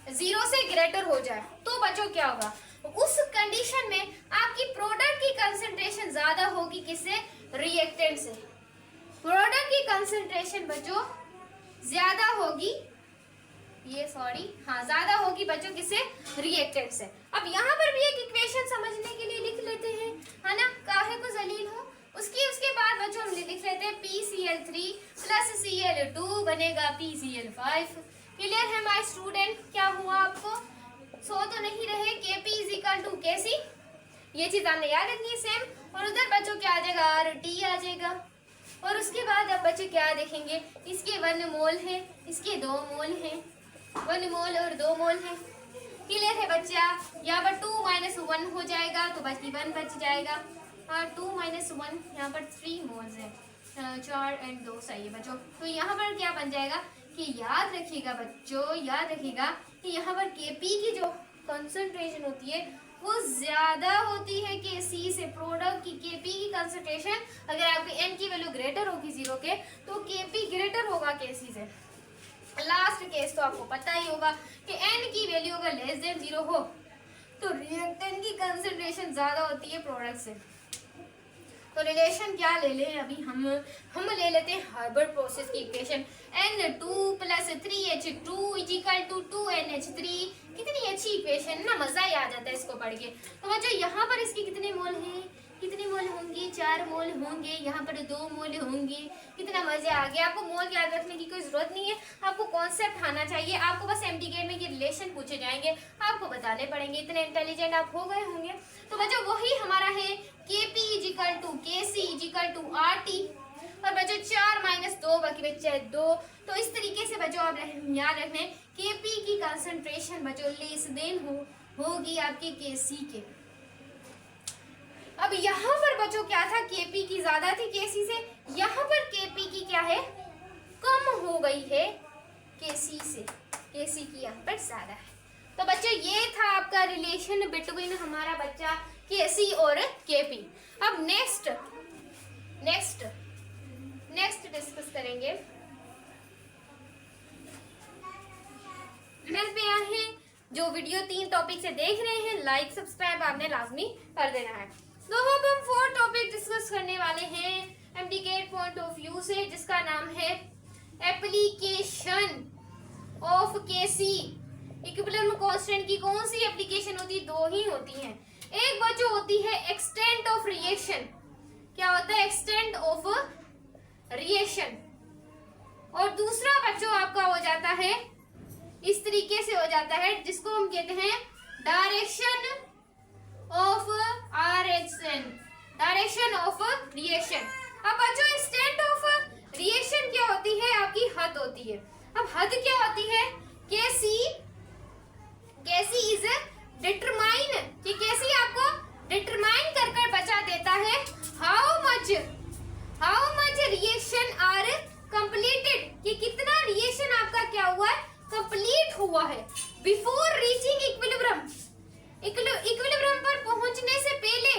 0 से ग्रेटर हो जाए, तो बच्चों क्या होगा, उस कंडीशन में आपकी प्रोडक्ट की कंसंट्रेशन ज्यादा होगी किससे, रिएक्टेंट से। प्रोडक्ट की कंसंट्रेशन बच्चों ज्यादा होगी, ज्यादा होगी बच्चों किससे, रिएक्टेंट से। अब यहाँ पर भी एक इक्वेशन समझने के लिए लिख लेते हैं, है ना, काहे को जलील हो। उसके बाद बच्चों हम लिख लेते हैं PCl3 प्लस Cl2 बनेगा PCl5। क्लियर है माय स्टूडेंट, क्या हुआ आपको, सो तो नहीं रहे, Kp is equal to Kc, ये चीज आपने याद रखनी है सेम। और उधर बच्चों क्या आ जाएगा, RT आ जाएगा। और उसके बाद अब बच्चे क्या देखेंगे, इसके 1 मोल है, इसके 2 मोल है, 1 मोल और 2 मोल है। क्लियर है बच्चा, यहाँ पर 2 - 1 हो जाएगा तो बाकी 1 बच जाएगा, और 2 - 1 यहाँ पर 3 मोल्स है, 4 और 2 सही है बच्चों। तो यहाँ पर क्या बन जाएगा कि याद रखिएगा बच्चों, याद रखिएगा कि यहाँ पर Kp की जो कंसंट्रेशन होती है वो ज्यादा होती है Kc से। प्रोडक्ट की Kp की कंसंट्रेशन अगर आपकी n की वैल्यू ग्रेटर होगी 0 के, तो Kp ग्रेटर होगा Kc से। लास्ट केस तो आपको पता ही होगा कि n की वैल्यू अगर लेस देन 0 हो तो रिएक्टेंट की कंसंट्रेशन ज्यादा होती है प्रोडक्ट से। तो रिलेशन क्या ले लें अभी हम ले लेते हैं हर्बर्ट प्रोसेस की इक्वेशन, N2 + 3H2 = 2NH3। कितनी अच्छी इक्वेशन ना, मजा ही आ जाता है इसको पढ़ के। तो बच्चों यहाँ पर इसके कितने मोल हैं, कितने मोल होंगे, 4 मोल होंगे, यहाँ पर 2 मोल होंगे। कितना मजा आ गया, आपको मोल याद रखने की कोई जरूरत नहीं है, आपको कॉन्सेप्ट आना चाहिए। आपको बस एम्प्टी गेट में ये रिलेशन पूछे जाएंगे, आपको बताने पड़ेंगे, इतने इंटेलिजेंट आप हो गए होंगे। तो बच्चों वही हमारा है Kp = Kc = RT, और बच्चों 4 - 2 बाकी बच्चे 2। तो इस तरीके से बच्चों आप याद रखने, Kp की कंसंट्रेशन बच्चों लेस देन होगी आपके Kc के। अब यहाँ पर बच्चों क्या था, Kp की ज्यादा थी Kc से, यहाँ पर Kp की क्या है, कम हो गई है Kc से, Kc की यहाँ पर ज्यादा है। तो बच्चों ये था आपका रिलेशन बिटवीन हमारा बच्चा Kc और Kp। अब नेक्स्ट डिस्कस करेंगे, चैनल पे आए हैं जो वीडियो 3 टॉपिक से देख रहे हैं, लाइक सब्सक्राइब आपने लाजमी कर देना है। तो अब हम 4 टॉपिक डिस्कस करने वाले हैं MHT CET point of view से, जिसका नाम है application of Kc। Equilibrium constant की कौन सी एप्लीकेशन होती है, 2 ही होती हैं। एक बच्चों होती है एक्सटेंट ऑफ रिएक्शन, क्या होता है, एक्सटेंट ऑफ रिएक्शन, और दूसरा बच्चों आपका हो जाता है इस तरीके से हो जाता है, जिसको हम कहते हैं direction of RHN, direction of reaction. अब बच्चों एक्सटेंट ऑफ रिएक्शन क्या होती है, आपकी हद होती है। अब हद क्या होती है, Kc इज डिटरमाइन, कि Kc आपको डिटरमाइन कर बचा देता है how much reaction are completed, कि कितना रिएक्शन आपका क्या हुआ है, कंप्लीट हुआ है बिफोर रीचिंग इक्विलिब्रियम। इक्विलिब्रियम पर पहुंचने से पहले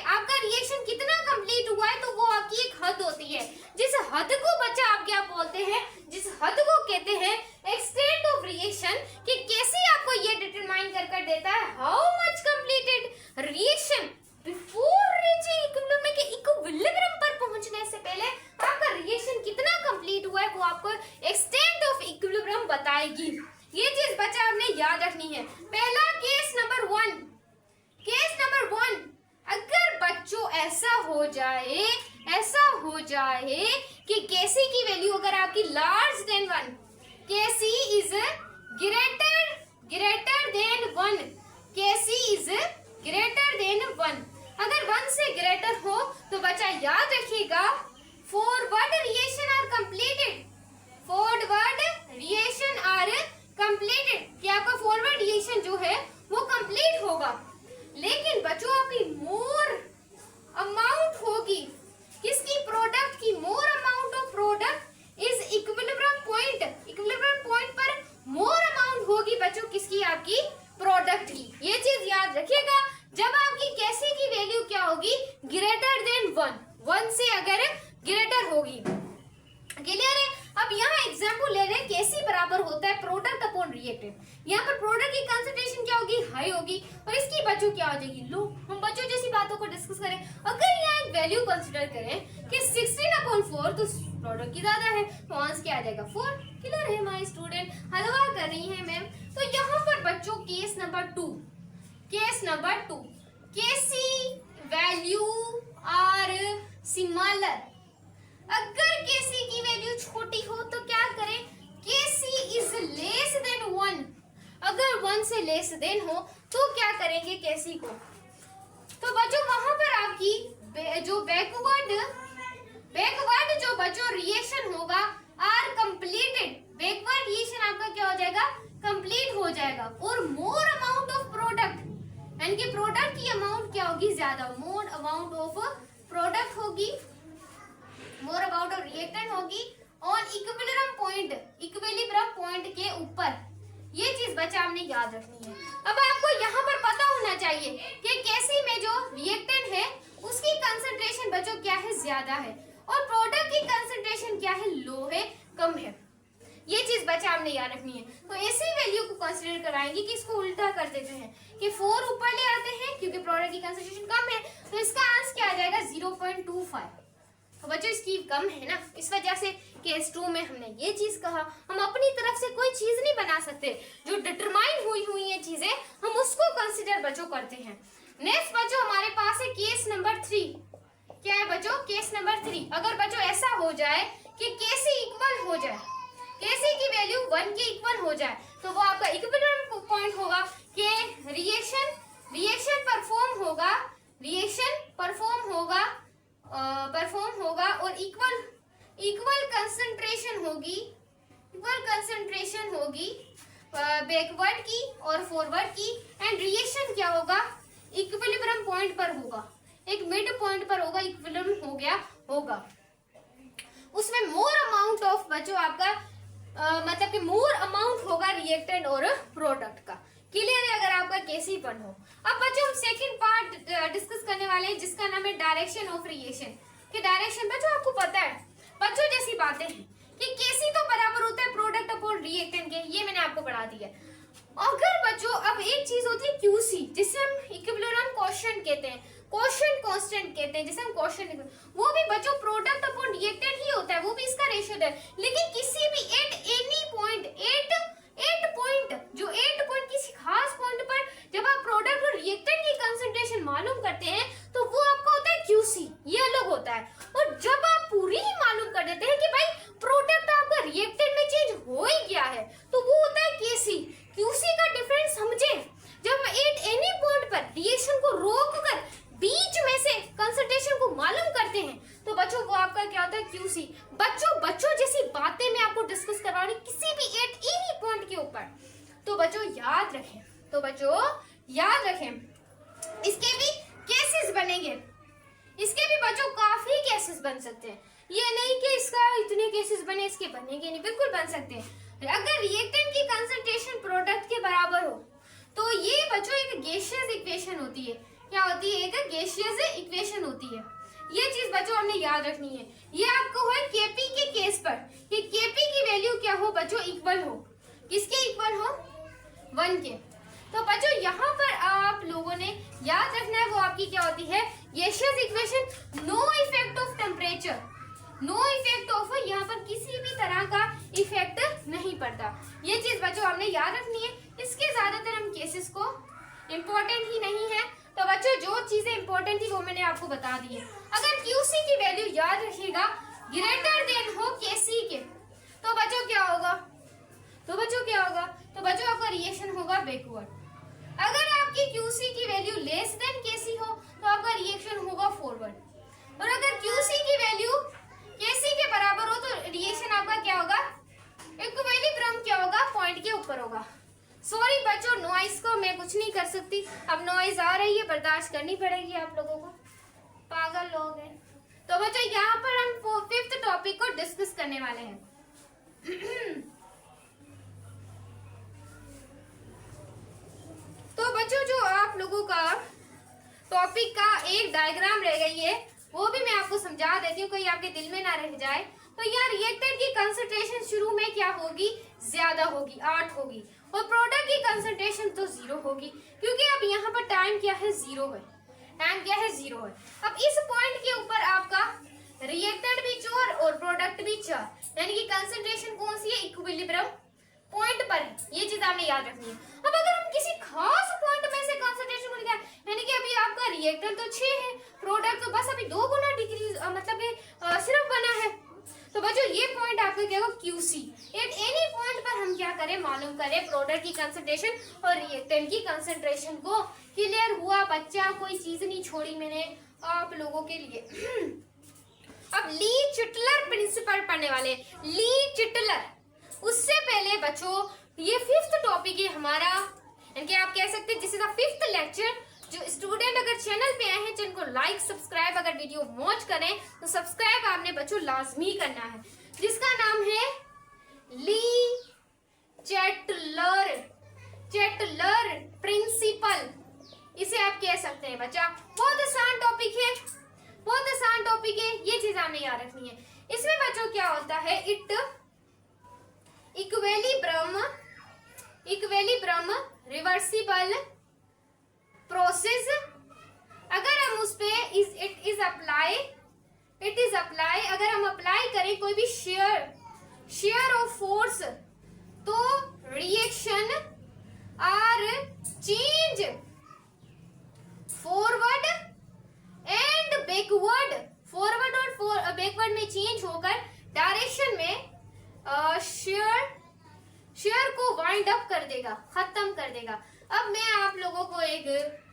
आपका रिएक्शन कितना कंप्लीट हुआ है, तो वो आपकी एक हद होती है। जिस हद को बच्चा आप क्या बोलते हैं, जिस हद को कहते हैं एक्सटेंट ऑफ रिएक्शन, कि कैसे आपको ये डिटरमाइन कर देता है how much completed reaction before reaching equilibrium, में कि इक्विलिब्रियम पर पहुंचने से पहले आपका रिएक्शन कितना कंप्लीट हुआ है, वो आपको एक्सटेंट ऑफ इक्विलिब्रियम बताएगी। ये चीज बच्चा आपने याद रखनी है। पहला केस नंबर 1, अगर बच्चों ऐसा हो जाए कि Kc की वैल्यू अगर आपकी large than 1, Kc is greater than 1, Kc is greater than 1, अगर 1 से ग्रेटर हो तो बच्चा याद रखिएगा फॉरवर्ड रिएक्शन आर कंप्लीटेड, कि आपका फॉरवर्ड रिएक्शन जो है वो कंप्लीट होगा। लेकिन बच्चों आपकी मोर अमाउंट होगी किसकी, प्रोडक्ट की, more amount of product is equilibrium point पर मोर अमाउंट होगी बच्चों किसकी, आपकी प्रोडक्ट की। ये चीज याद रखिएगा, जब आपकी कैसी की वैल्यू क्या होगी, ग्रेटर देन 1 से अगर ग्रेटर होगी। क्लियर है। अब यहाँ एग्जाम्पल ले रहे हैं, कैसी बराबर होता है प्रोडक्ट अपॉन रिएक्टेंट। यहाँ पर प्रोडक्ट की कंसंट्रेशन क्या होगी, हाई होगी, और इसकी बच्चों क्या हो जाएगी, लो। हम बच्चों जैसी बातों को डिस्कस करें, अगर यहाँ एक वैल्यू कंसिडर करें कि 16/4 तो प्रोडक्ट की ज्यादा है, तो आंसर क्या आ जाएगा 4। क्लियर है माय स्टूडेंट, हलवा कर रही है मैम। तो यहाँ पर बच्चों case number 2, KC value are similar. अगर केसी की वैल्यू छोटी हो तो क्या करें, केसी इज लेस देन 1। अगर 1 से लेस देन हो तो क्या करेंगे केसी को। तो बच्चों वहां पर आपकी जो बैकवर्ड जो बच्चों रिएक्शन होगा आर कंप्लीटेड, बैकवर्ड रिएक्शन आपका क्या हो जाएगा, कंप्लीट हो जाएगा। और मोर अमाउंट ऑफ प्रोडक्ट, यानी कि प्रोडक्ट की अमाउंट क्या होगी, ज्यादा, मोर अमाउंट ऑफ प्रोडक्ट होगी, मोर अमाउंट ऑफ रिएक्टेंट होगी ऑन इक्विलिब्रियम पॉइंट के ऊपर। ये चीज बच्चा आपने याद रखनी है। अब आपको यहाँ पर पता होना चाहिए कि कैसी में जो रिएक्टेंट है उसकी कंसंट्रेशन बच्चों क्या है, ज्यादा है, और प्रोडक्ट की कंसंट्रेशन क्या है, लो है, कम है। ये चीज बच्चा आपने याद रखनी है। तो ऐसी वैल्यू को कंसीडर कराएंगे कि इसको उल्टा कर देते हैं कि 4 ऊपर ले आते हैं क्योंकि प्रोडक्ट की कंसंट्रेशन कम है, तो इसका आंसर क्या आ जाएगा 0.25। तो बच्चों इसकी कम है ना, इस वजह से केस 2 में हमने ये चीज कहा। हम अपनी तरफ से कोई चीज नहीं बना सकते, जो डिटरमाइन हुई ये चीजें हम उसको कंसीडर बच्चों करते हैं। नेक्स्ट बच्चों हमारे पास है केस नंबर 3। क्या है बच्चों, केस नंबर 3। अगर बच्चों ऐसा हो जाए कि केसी इक्वल हो जाए, केसी की वैल्यू 1 के इक्वल हो जाए, तो वो आपका इक्विलिब्रियम पॉइंट होगा कि रिएक्शन परफॉर्म होगा और इक्वल कंसंट्रेशन होगी बैकवर्ड की और फॉरवर्ड की, एंड रिएक्शन क्या होगा, इक्विलिब्रियम पॉइंट पर होगा, एक मिड पॉइंट पर होगा, इक्विलिब्रियम हो गया होगा। उसमें मोर अमाउंट ऑफ बच्चों आपका मतलब कि मोर अमाउंट होगा रिएक्टेंट और प्रोडक्ट का। क्लियर है अगर आपका केसी पन हो। अब बच्चों हम सेकंड पार्ट डिस्कस करने वाले हैं जिसका नाम है डायरेक्शन ऑफ रिएक्शन। कि डायरेक्शन बच्चों आपको पता है, बच्चों जैसी बातें हैं कि केसी तो बराबर होता है प्रोडक्ट अपॉन रिएक्टेंट के, ये मैंने आपको पढ़ा दिया। अगर बच्चों अब एक चीज होती है क्यूसी, जिसे हम इक्विलिब्रियम कोएफिशिएंट कहते हैं, कोएफिशिएंट कांस्टेंट कहते हैं, जिसे हम कोएफिशिएंट, वो भी बच्चों प्रोडक्ट अपॉन रिएक्टेंट ही होता है, वो भी इसका रेशियो है। लेकिन किसी भी at any point, at point किसी खास पॉइंट पर जब आप प्रोडक्ट और रिएक्टेंट की कंसंट्रेशन मालूम करते हैं तो वो आपका होता है क्यूसी, ये अलग होता है। और जब आप पूरी ही मालूम कर देते हैं कि भाई प्रोडक्ट आपका रिएक्टेंट में चेंज हो ही गया है, तो वो होता है केसी। क्यूसी का डिफरेंस समझे, जब एट एनी पॉइंट पर रिएक्शन को रोककर बीच में से कंसंट्रेशन को मालूम करते हैं तो बच्चों वो आपका क्या होता है क्यूसी। बच्चों जैसी बातें मैं आपको डिस्कस करवा रही किसी भी एट एनी पॉइंट के ऊपर, तो बच्चों याद रखें। इसके भी केसेस बनेंगे, इसके भी बच्चों काफी केसेस बन सकते हैं। ये नहीं कि इसका इतने केसेस बने इसके बनेंगे नहीं, बिल्कुल बन सकते हैं। अगर रिएक्टेंट की कंसंट्रेशन प्रोडक्ट के बराबर हो तो ये बच्चों एक गैसियस इक्वेशन होती है। क्या होती है, एक गैसियस इक्वेशन होती है। ये चीज बच्चों हमने याद रखनी है। ये आपको है केपी के केस पर कि केपी की वैल्यू क्या हो बच्चों, इक्वल हो, किसके इक्वल हो, 1 के। तो बच्चों यहाँ पर आप लोगों ने याद रखना है वो आपकी क्या होती है, gaseous equation. No effect of temperature, no effect of, यहाँ पर किसी भी तरह का इफेक्ट नहीं पड़ता। ये चीज बच्चों हमने याद रखनी है। इसके ज्यादातर हम केसेस को इम्पोर्टेंट ही नहीं है, तो बच्चों जो चीजें इंपॉर्टेंट थी वो मैंने आपको बता दी है। अगर क्यूसी की वैल्यू याद रखिएगा ग्रेटर देन हो केसी के, तो बच्चों क्या होगा, तो बच्चों आपका रिएक्शन होगा बैकवर्ड। अगर आपकी क्यूसी की वैल्यू लेस देन केसी हो तो आपका रिएक्शन होगा फॉरवर्ड। और अगर क्यूसी की वैल्यू केसी के बराबर हो तो रिएक्शन आपका क्या होगा, इक्विलिब्रियम क्या होगा, पॉइंट के ऊपर होगा। सॉरी बच्चों, नॉइज को मैं कुछ नहीं कर सकती, अब नॉइज आ रही है, बर्दाश्त करनी पड़ेगी आप लोगों को। पागल लोग हैं। तो बच्चों यहाँ पर हम फिफ्थ टॉपिक को डिस्कस करने वाले हैं। तो बच्चों जो आप लोगों का टॉपिक का एक डायग्राम रह गई है, वो भी मैं आपको समझा देती हूँ, कहीं आपके दिल में ना रह जाए। तो यहाँ रिएक्टेंट की कंसंट्रेशन शुरू में क्या होगी, ज्यादा होगी, 8 होगी, और प्रोडक्ट की कंसंट्रेशन तो 0 होगी, क्योंकि अब यहाँ पर टाइम क्या है, 0 है। टाइम क्या है, 0 है। अब इस पॉइंट के ऊपर आपका रिएक्टेंट भी 4 और प्रोडक्ट भी 4, यानी कि कंसंट्रेशन कौन सी है, इक्विलिब्रियम पॉइंट पर है। ये चीज आपने याद रखनी है। अब अगर हम किसी खास पॉइंट में से कंसंट्रेशन को निकालें, यानी कि अभी आपका रिएक्टेंट तो 6 है, प्रोडक्ट तो बस अभी 2 गुना डिक्रीज मतलब कि सिर्फ बना है। तो बच्चों ये पॉइंट आपका क्या होगा, QC। एट एनी पॉइंट पर हम क्या करें, मालूम करें प्रोडक्ट की कंसंट्रेशन और रिएक्टेंट की कंसंट्रेशन को। क्लियर हुआ बच्चा, कोई चीज नहीं छोड़ी मैंने आप लोगों के लिए। अब ली चिटलर प्रिंसिपल पढ़ने वाले, ली चिटलर। उससे पहले बच्चों ये फिफ्थ टॉपिक है हमारा, यानी आप कह सकते हैं this is the fifth lecture. जो स्टूडेंट अगर चैनल पे आए हैं, जिनको लाइक सब्सक्राइब, अगर वीडियो वॉच करें तो सब्सक्राइब आपने बच्चों लाजमी करना है, जिसका नाम है ली चैटलर, चैटलर प्रिंसिपल, इसे आप कह सकते हैं बच्चा। बहुत आसान टॉपिक है, बहुत आसान टॉपिक है, ये चीज आपने याद रखनी है। इसमें बच्चों क्या होता है, इक्विलिब्रियम रिवर्सिबल प्रोसेस। अगर हम उस पे इट इज अप्लाई, अगर हम अप्लाई करें कोई भी शेयर ऑफ फोर्स, तो reaction are change forward and backward, forward और बैकवर्ड में चेंज होकर डायरेक्शन में शेयर को वाइंड अप कर देगा, खत्म कर देगा। अब मैं आप लोगों को एक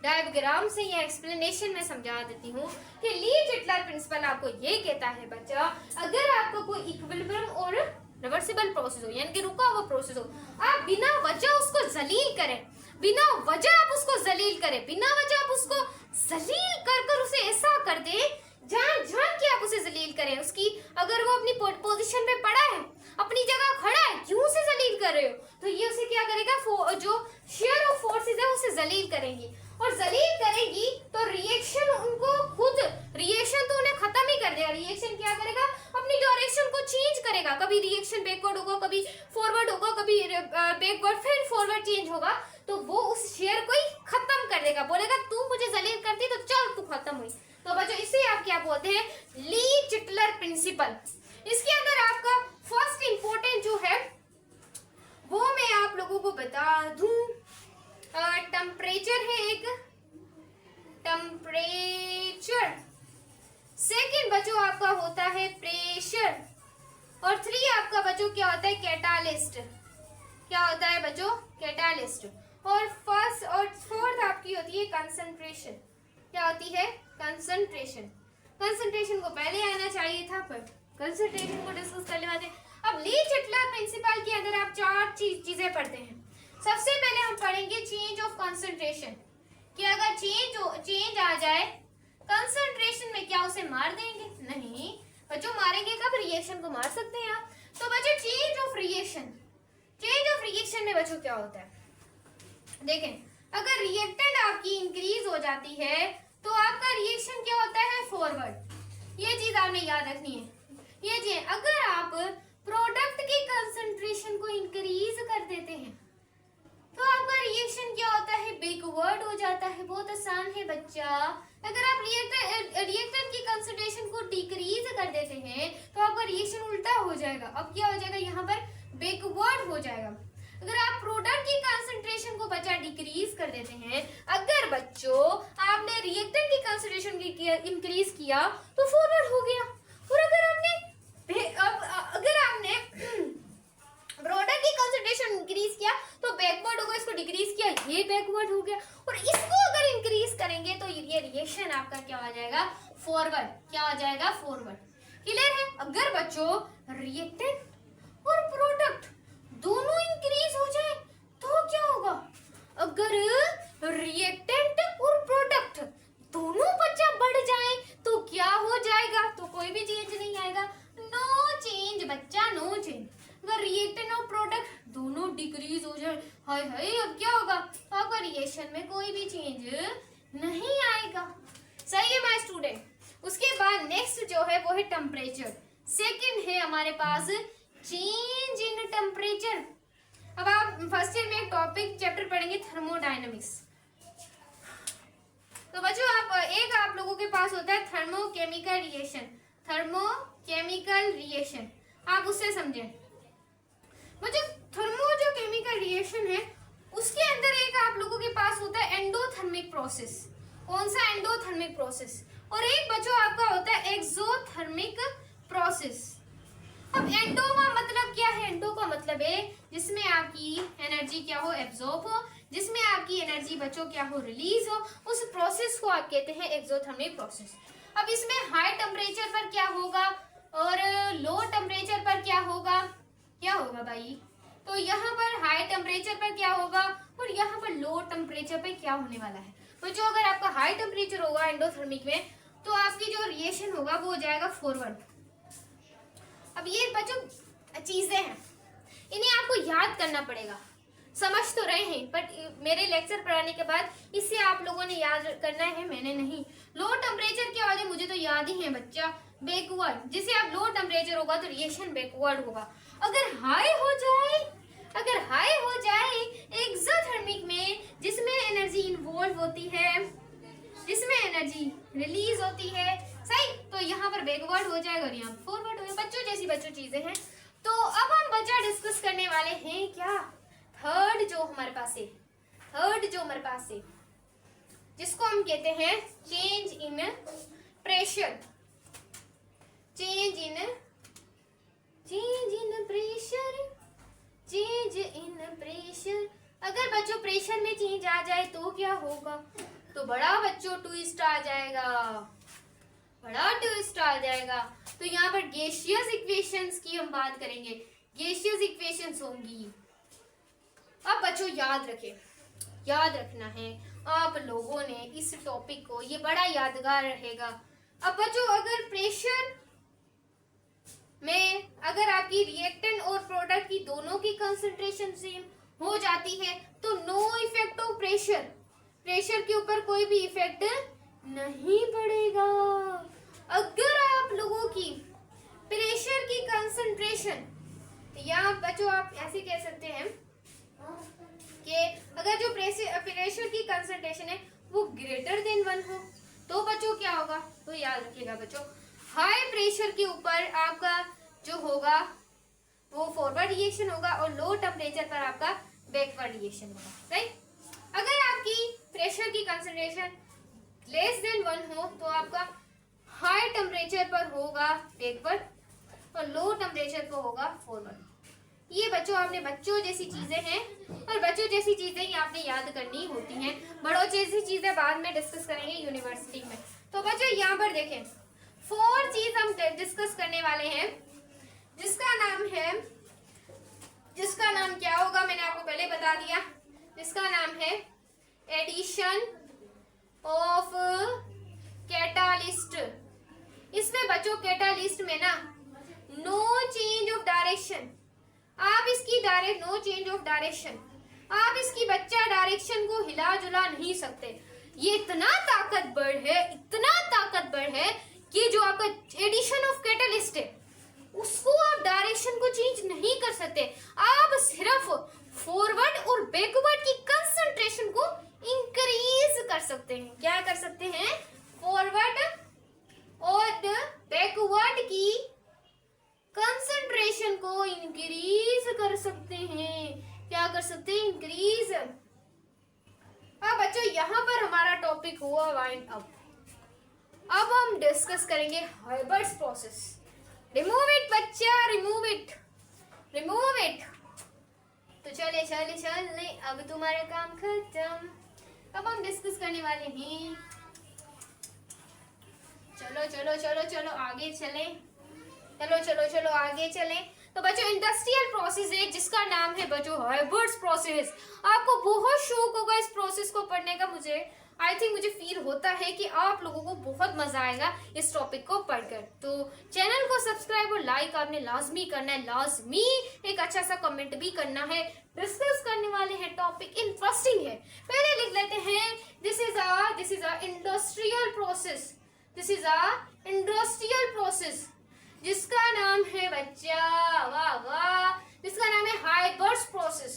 डायग्राम से या एक्सप्लेनेशन में समझा देती हूँ कि ली चिटलर प्रिंसिपल आपको ये कहता है बच्चा, अगर आपको कोई इक्विलिब्रियम और रिवर्सिबल प्रोसेस हो, यानी कि रुका हुआ प्रोसेस हो, आप बिना वजह उसको जलील करें, बिना वजह आप उसको जलील करें, बिना वजह आप उसको जलील कर उसे ऐसा कर दे, जान के आप उसे जलील करें। उसकी अगर वो अपनी पोजीशन पे पड़ा है, अपनी जगह खड़ा है, क्यों उसे जलील कर रहे हो, तो ये उसे क्या करेगा, जो शेयर ऑफ फोर्सेस है उसे जलील करेंगी, और जलील करेगी तो रिएक्शन उनको खुद, रिएक्शन तो उन्हें खत्म ही कर देगा। रिएक्शन क्या करेगा, अपनी डायरेक्शन को चेंज करेगा, कभी रिएक्शन बैकवर्ड होगा, कभी फॉरवर्ड होगा, कभी बैकवर्ड फिर फॉरवर्ड चेंज होगा, तो वो उस शेयर को ही खत्म कर देगा, बोलेगा तू मुझे जलील करती तो चल तू खत्म हुई। तो बच्चों इसे आप क्या बोलते हैं, ली चिटलर प्रिंसिपल। इसके अंदर आपका फर्स्ट इंपॉर्टेंट जो है वो मैं आप लोगों को बता दूं, टेम्परेचर है एक, टेम्परेचर। सेकंड बच्चों आपका होता है प्रेशर, और 3 आपका बच्चों क्या होता है, कैटालिस्ट। क्या होता है बच्चों, कैटालिस्ट। और फर्स्ट और फोर्थ आपकी होती है कंसंट्रेशन। क्या होती है, कंसंट्रेशन। कंसंट्रेशन को पहले आना चाहिए था, पर कंसंट्रेशन को डिस्कस कर लेते हैं। अब ली चिटलर प्रिंसिपल के अंदर आप 4 चीजें पढ़ते हैं। सबसे पहले हम पढ़ेंगे चेंज ऑफ कंसंट्रेशन, कि अगर चेंज आ जाए कंसंट्रेशन में, क्या उसे मार देंगे, नहीं बच्चों, मारेंगे कब, रिएक्शन को मार सकते हैं आप। तो बच्चों चेंज ऑफ रिएक्शन में बच्चों क्या होता है, देखें, अगर रिएक्टेंट आपकी इंक्रीज हो जाती है तो आपका रिएक्शन क्या होता है, फॉरवर्ड। ये चीज आपने याद रखनी है। ये चीज, अगर आप प्रोडक्ट की कंसंट्रेशन को इंक्रीज कर देते हैं तो आपका रिएक्शन क्या होता है, बैकवर्ड हो जाता है। बहुत आसान है बच्चा। अगर आप रिएक्टेंट की कंसंट्रेशन को डिक्रीज कर देते हैं तो आपका रिएक्शन उल्टा हो जाएगा। अब क्या हो जाएगा, यहाँ पर बैकवर्ड हो जाएगा। अगर आप प्रोडक्ट की कंसंट्रेशन को बच्चा डिक्रीज कर देते हैं, अगर बच्चों आपने रिएक्टेंट की कंसंट्रेशन इंक्रीज किया तो फॉरवर्ड हो गया, और अगर आपने प्रोडक्ट की कंसंट्रेशन इंक्रीज किया तो बैकवर्ड होगा, इसको डिक्रीज किया ये बैकवर्ड हो गया, और इसको अगर इंक्रीज करेंगे तो ये रिएक्शन आपका क्या हो जाएगा, फॉरवर्ड। क्या हो जाएगा, फॉरवर्ड। क्लियर है। अगर बच्चों रिएक्टेंट और प्रोडक्ट दोनों इंक्रीज हो जाए तो क्या होगा, अगर रिएक्टेंट और प्रोडक्ट दोनों बच्चा बढ़ जाए तो है टेम्परेचर, सेकंड है हमारे पास चेंज इन टेम्परेचर। अब आप फर्स्ट ईयर में एक टॉपिक चैप्टर पढ़ेंगे थर्मोडायनेमिक्स। तो बच्चों आप लोगों के पास होता है थर्मोकेमिकल रिएक्शन, थर्मोकेमिकल रिएक्शन, आप उससे समझें। बच्चों थर्मो जो केमिकल रिएक्शन है उसके अंदर एक आप लोगों के पास होता है एंडोथर्मिक प्रोसेस। कौन सा? Endothermic process. और एक बच्चों आपका होता है एक्सोथर्मिक प्रोसेस। अब एंडो का मतलब क्या है? एंडो का मतलब है जिसमें आपकी एनर्जी क्या हो? एब्जॉर्ब हो, जिसमें आपकी एनर्जी बच्चों क्या हो? रिलीज हो। उस प्रोसेस को आप कहते हैं एक्सोथर्मिक प्रोसेस। अब इसमें हाई टेम्परेचर पर क्या होगा और लो टेम्परेचर पर क्या होगा? क्या होगा भाई? तो यहाँ पर हाई टेम्परेचर पर क्या होगा और यहाँ पर लो टेम्परेचर पर क्या होने वाला है? तो जो अगर आपका हाई टेम्परेचर होगा एंडोथर्मिक में तो आपकी जो रिएक्शन होगा वो हो जाएगा फॉरवर्ड। अब ये बच्चों चीजें हैं, इन्हें आपको याद करना पड़ेगा। समझ तो रहे हैं बट मेरे लेक्चर पढ़ाने के बाद इससे आप लोगों ने याद करना है, मैंने नहीं। लो टेम्परेचर क्या होगा? मुझे तो याद ही है बच्चा, बैकवर्ड। जिसे आप लो टेम्परेचर होगा तो रिएक्शन बैकवर्ड होगा। अगर हाई हो जाए एक्सोथर्मिक में जिसमें एनर्जी इन्वॉल्व होती है, जिसमें एनर्जी रिलीज होती है, सही, तो यहाँ पर बैकवर्ड हो जाएगा और यहाँ फॉरवर्ड हो जाएगा। बच्चों चीजें हैं। तो अब हम बच्चा डिस्कस करने वाले हैं क्या? थर्ड जो हमारे पास है जिसको हम कहते हैं change in pressure. Change in pressure. अगर बच्चों प्रेशर में चेंज आ जाए तो क्या होगा? तो बड़ा बच्चों ट्विस्ट आ जाएगा। तो यहाँ पर गैसियस इक्वेशंस की हम बात करेंगे, गैसियस इक्वेशंस होंगी। अब बच्चों याद रखना है आप लोगों ने इस टॉपिक को, ये बड़ा यादगार रहेगा। अब बच्चों अगर प्रेशर में अगर आपकी रिएक्टेंट और प्रोडक्ट की दोनों की कंसंट्रेशन सेम हो जाती है तो नो इफेक्ट ऑफ प्रेशर के ऊपर कोई भी इफेक्ट नहीं पड़ेगा। अगर आप लोगों की प्रेशर की कंसंट्रेशन, या बच्चों आप ऐसे कह सकते हैं कि अगर जो प्रेशर की कंसंट्रेशन है वो ग्रेटर देन 1 हो तो बच्चों क्या होगा? तो याद रखिएगा बच्चों, हाई प्रेशर के ऊपर आपका जो होगा वो फॉरवर्ड रिएक्शन होगा और लो टेम्परेचर पर आपका बैकवर्ड रिएक्शन होगा, राइट। अगर आपकी प्रेशर की कंसंट्रेशन लेस देन 1 हो तो आपका हाई टेम्परेचर पर होगा बैकवर्ड और लो टेम्परेचर पर होगा फॉरवर्ड। ये बच्चों जैसी चीजें हैं और बच्चों जैसी चीजें ही आपने याद करनी होती हैं। बड़ों जैसी चीजें बाद में डिस्कस करेंगे यूनिवर्सिटी में। तो बच्चों यहाँ पर देखें 4 चीज हम डिस्कस करने वाले हैं जिसका नाम क्या होगा मैंने आपको पहले बता दिया, जिसका नाम है एडिशन ऑफ कैटालिस्ट। इसमें बच्चों कैटालिस्ट में ना नो चेंज ऑफ डायरेक्शन, आप इसकी नो चेंज ऑफ डायरेक्शन, आप इसकी बच्चा डायरेक्शन को हिला जुला नहीं सकते। ये इतना ताकतवर है कि जो आपका एडिशन ऑफ कैटालिस्ट है उसको आप डायरेक्शन को चेंज नहीं कर सकते। आप सिर्फ फॉरवर्ड और बैकवर्ड की कंसंट्रेशन को इंक्रीज कर सकते हैं। क्या कर सकते हैं? फॉरवर्ड और बैकवर्ड की कंसंट्रेशन को इंक्रीज कर सकते हैं। क्या कर सकते हैं? इंक्रीज। अब बच्चों यहाँ पर हमारा टॉपिक हुआ वाइंड अप। अब हम डिस्कस करेंगे हाइबर्ट्स प्रोसेस। रिमूव इट बच्चा, रिमूव इट। तो चले अब तुम्हारा काम खत्म। अब हम डिस्कस करने वाले हैं, चलो आगे चलें। तो बच्चों इंडस्ट्रियल प्रोसेस है जिसका नाम है बच्चों हाइबर्ट्स प्रोसेस। आपको बहुत शौक होगा इस प्रोसेस को पढ़ने का। मुझे फील होता है कि आप लोगों को बहुत मजा आएगा इस टॉपिक को पढ़कर। तो चैनल को सब्सक्राइब और लाइक आपने लाजमी करना है, लाजमी एक अच्छा सा कमेंट भी करना है। डिस्कस करने वाले हैं टॉपिक इंटरेस्टिंग है। पहले लिख लेते हैं this is a industrial process. This is a industrial process, जिसका नाम है बच्चा, वाह वाह, जिसका नाम है हाइबर्स प्रोसेस।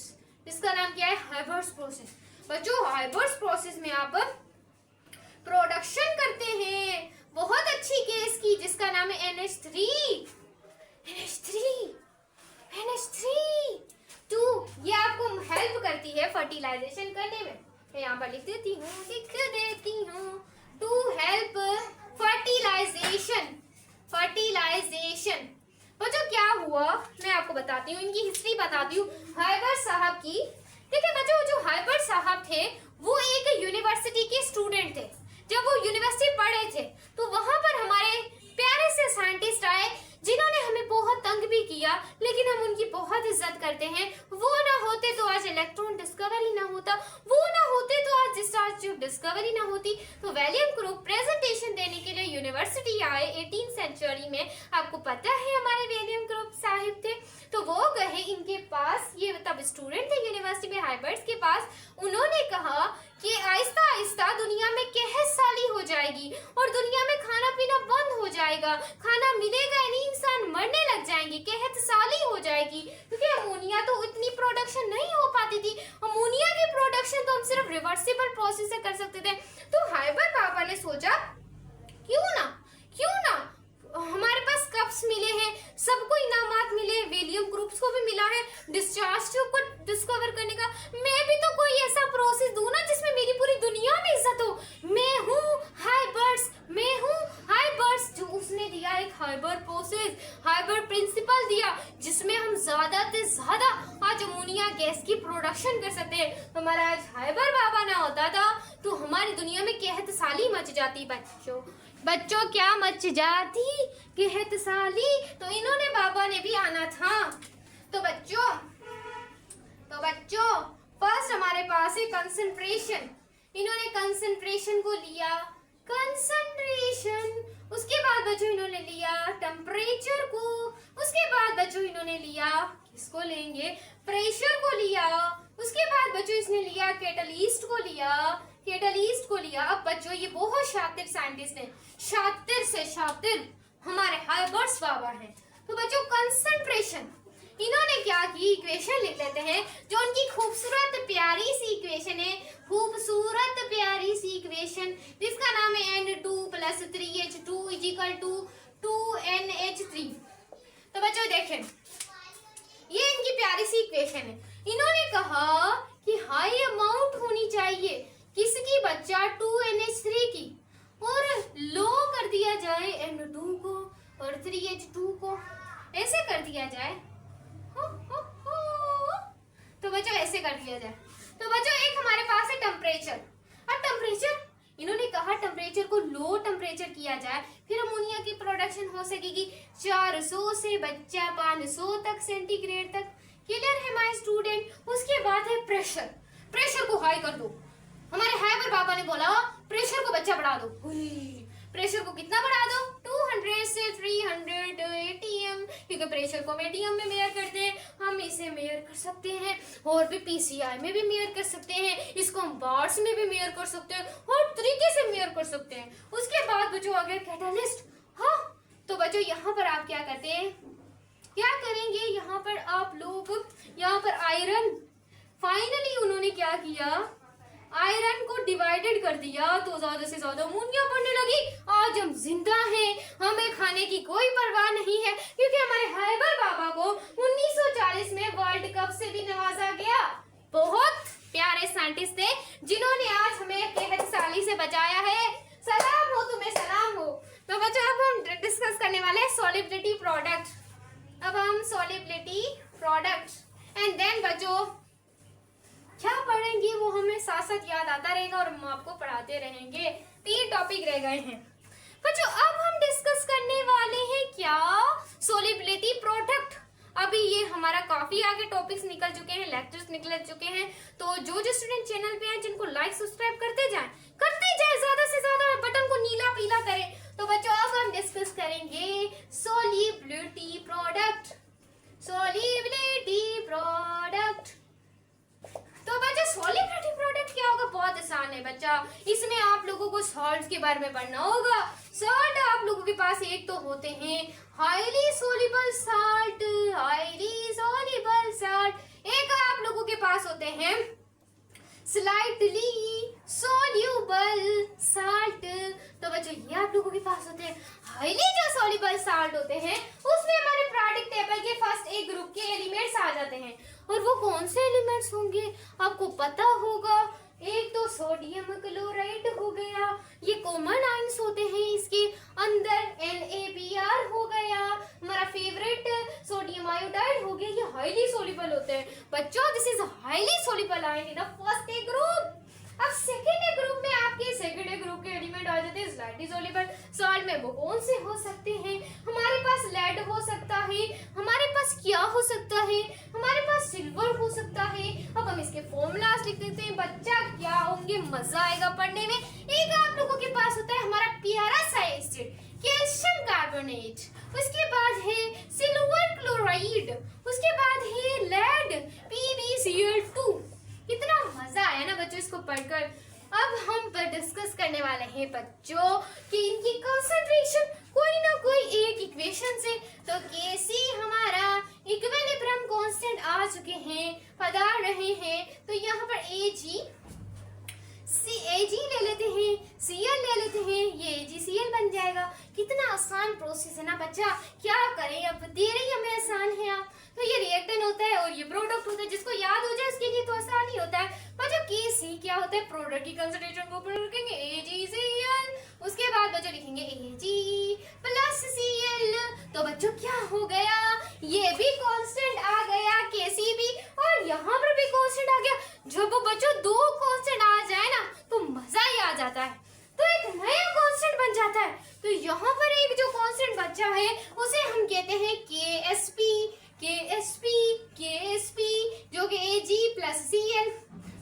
इसका नाम क्या है? हाइबर्स प्रोसेस। बच्चों हाइबर्स प्रोसेस में आप प्रोडक्शन करते हैं बहुत अच्छी गैस की, जिसका नाम है NH3। NH3 ये आपको हेल्प करती है फर्टिलाइजेशन करने में। मैं यहाँ पर लिख देती हूँ टू हेल्प फर्टिलाइजेशन। बच्चों क्या हुआ मैं आपको बताती हूँ, इनकी हिस्ट्री बताती हूँ हाइबर साहब की। देखिए बच्चों, जो हाइबर साहब थे वो एक यूनिवर्सिटी के स्टूडेंट थे। जब वो यूनिवर्सिटी पढ़े थे तो वहां पर हमारे प्यारे से साइंटिस्ट आए जिन्होंने हमें बहुत तंग भी किया, लेकिन हम उनकी बहुत इज्जत करते हैं। वो ना होते तो आज इलेक्ट्रॉन डिस्कवरी ना होता, वो ना होते तो आज डिस्चार्ज डिस्कवरी ना होती। तो वैलियम ग्रुप प्रेजेंटेशन देने के लिए यूनिवर्सिटी आए 18th सेंचुरी में। आपको पता है हमारे वैलियम ग्रुप साहिब थे, तो वो गए इनके पास, ये तब स्टूडेंट थे यूनिवर्सिटी में हाइबर्स के पास। उन्होंने कहा कि आहिस्ता आहिस्ता दुनिया में कहसाली हो जाएगी और दुनिया में खाना पीना बंद हो जाएगा, खाना मिलेगा नहीं, इंसान मरने लग जाएंगे, कहसाली हो जाएगी। क्योंकि अमोनिया तो इतनी प्रोडक्शन नहीं हो पाती थी, अमोनिया की प्रोडक्शन तो हम सिर्फ रिवर्सिबल प्रोसेस से कर सकते थे। तो हाइबर पापा ने सोचा क्यों ना हमारे पास कप्स मिले हैं, सबको इनामात मिले, वैलियम ग्रुप्स को भी मिला है डिस्चार्ज को डिस्कवर करने का, मैं भी तो कोई ऐसा प्रोसेस दूं ना जिसमें मेरी पूरी दुनिया में इज्जत हो। मैं हूँ हाइबर्स, जो उसने दिया एक हाइबर प्रोसेस, हाइबर प्रिंसिपल दिया, जिसमें हम ज्यादा से ज्यादा आज अमोनिया गैस की प्रोडक्शन कर सकते हैं। तो हमारा आज हाइबर बाबा ना होता था तो हमारी दुनिया में कहतसाली मच जाती। बच्चों क्या मच जाती? कहतसाली। तो इन्होंने बाबा ने भी आना था। तो बच्चों फर्स्ट हमारे पास है कंसंट्रेशन। इन्होंने कंसंट्रेशन को लिया, उसके बाद बच्चों इन्होंने लिया टेम्परेचर को, उसके बाद बच्चों इन्होंने लिया, किसको लेंगे, प्रेशर को लिया, उसके बाद बच्चों इसने लिया कैटलिस्ट को लिया। अब बच्चों ये बहुत शातिर साइंटिस्ट हैं, शातिर से शातिर हमारे हाइबर्स बाबा हैं। तो बच्चों कंसंट्रेशन, इन्होंने क्या की, इक्वेशन लिख लेते हैं, जो उनकी खूबसूरत प्यारी सी इक्वेशन है, खूबसूरत प्यारी सी इक्वेशन, जिसका नाम है N2 + 3H2 = 2NH3। तो बच्चों देखें, ये इनकी प्यारी सी इक्वेशन है। इन्होंने कहा कि हाई अमाउंट होनी चाहिए किसकी बच्चा, 2NH3 की, और लो कर दिया जाए N2 को और 3H2 को, ऐसे कर दिया जाए। तो बच्चों ऐसे कर दिया जाए। तो बच्चों एक हमारे पास है टेम्परेचर। अब टेम्परेचर इन्होंने कहा टेम्परेचर को लो टेम्परेचर किया जाए, फिर अमोनिया की प्रोडक्शन हो सकेगी 400 से बच्चा 500 तक सेंटीग्रेड तक। क्लियर है माय स्टूडेंट? उसके बाद है प्रेशर को हाई कर दो। हमारे हाइबर बाबा ने बोला प्रेशर को बच्चा बढ़ा दो। प्रेशर को कितना बढ़ा दो, 200 से 300 ATM, क्योंकि प्रेशर को हम ATM में मेजर करते हैं, हम इसे मेजर कर सकते हैं, और भी PCI में भी मेजर कर सकते हैं, इसको हम बार्स में भी मेजर कर सकते हैं, हर तरीके से मेजर कर सकते हैं। उसके बाद बच्चों आ गया कैटलिस्ट। हाँ, तो बच्चों यहाँ पर आप क्या करते हैं, क्या करेंगे, यहाँ पर आप लोग यहाँ पर आयरन, फाइनली उन्होंने क्या किया, आयरन को डिवाइडेड कर दिया, तो ज्यादा से ज्यादा अमोनिया बनने लगी। आज हम जिंदा हैं, हमें खाने की कोई परवाह नहीं है, क्योंकि हमारे हाइबर बाबा को 1940 में वर्ल्ड कप से भी नवाजा गया। बहुत प्यारे साइंटिस्ट थे जिन्होंने आज हमें कहतसाली से बचाया है। सलाम हो तुम्हें, सलाम हो। तो बच्चों अब हम डिस्कस करने वाले हैं सॉलिबिलिटी प्रोडक्ट। अब हम सॉलिबिलिटी प्रोडक्ट एंड देन बच्चों क्या पढ़ेंगे वो हमें साथ साथ याद आता रहेगा और हम आपको पढ़ाते रहेंगे। 3 टॉपिक रह गए हैं बच्चों। अब हम डिस्कस करने वाले हैं क्या, सॉलिबिलिटी प्रोडक्ट। अभी ये हमारा काफी आगे टॉपिक्स निकल चुके हैं, लेक्चर्स निकल चुके हैं। तो जो स्टूडेंट चैनल पे हैं, जिनको लाइक सब्सक्राइब करते जाएं, ज्यादा से ज्यादा बटन को नीला पीला करें। तो बच्चों अब हम डिस्कस करेंगे सॉलिबिलिटी प्रोडक्ट। तो बच्चों सॉलिबिलिटी प्रोडक्ट क्या होगा, बहुत आसान है बच्चा। इसमें आप लोगों को सॉल्ट के बारे में पढ़ना होगा। सॉल्ट आप लोगों के पास एक तो होते हैं highly soluble salt, highly soluble salt, एक आप लोगों के पास होते हैं स्लाइटली सोल्यूबल साल्ट। तो बच्चों ये आप लोगों के पास होते हैं हाईली जो सोल्यूबल साल्ट होते हैं, उसमें हमारे पीरियोडिक टेबल के फर्स्ट ए ग्रुप के एलिमेंट्स आ जाते हैं। और वो कौन से एलिमेंट्स होंगे आपको पता होगा। एक तो सोडियम क्लोराइड हो गया, ये कॉमन आयंस होते हैं इसके अंदर। NaBr हो गया, हमारा फेवरेट सोडियम आयोडाइड हो गया, ये हाईली सोल्यूबल होते हैं बच्चों। This is highly soluble ion in first A group. अब सेकेंड ए ग्रुप में आपके सेकेंड ए ग्रुप के एलिमेंट आ जाते हैं स्लाइटली सोल्यूबल सॉल्ट में। वो कौन से हो सकते हैं, हमारे पास लेड हो सकता है, हमारे पास क्या हो सकता है, हमारे पास सिल्वर हो सकता है। अब हम इसके फॉर्मूलाज लिख देते हैं बच्चा, क्या होंगे, मजा आएगा पढ़ने में। एक आप लोगों के पास होता है हमारा प्यारा सा एसिड कैल्शियम कार्बोनेट, उसके बाद है सिल्वर क्लोराइड, उसके बाद है लेड PbCl2। कितना मजा आया ना बच्चों इसको पढ़कर। अब हम डिस्कस करने वाले हैं बच्चों कि इनकी कंसंट्रेशन कोई ना कोई एक इक्वेशन से। तो कैसी हमारा इक्विलिब्रियम कांस्टेंट आ चुके हैं, पढ़ा रहे हैं। तो यहाँ पर Ag ले लेते हैं, Cl ले लेते हैं, ये AgCl बन जाएगा। कितना आसान प्रोसेस है ना बच्चा, क्या करें, अब दे रही हमें आसान है आप। तो ये रिएक्टेंट होता है और ये प्रोडक्ट होता है, जिसको याद हो जाए उसके लिए तो आसान ही होता है। बच्चों Kc क्या होता है, प्रोडक्ट की कंसंट्रेशन को लिखेंगे AgCl, उसके बाद बच्चों लिखेंगे Ag प्लस Cl। तो बच्चों क्या हो गया, ये भी कांस्टेंट आ गया Kc भी, और यहाँ पर भी कांस्टेंट आ गया। जब बच्चों दो कांस्टेंट आ जाए ना तो मजा ही आ जाता है, तो एक नया कांस्टेंट बन जाता है। तो यहाँ पर एक जो कांस्टेंट बचा है उसे हम कहते हैं KSP, जो कि Ag प्लस Cl।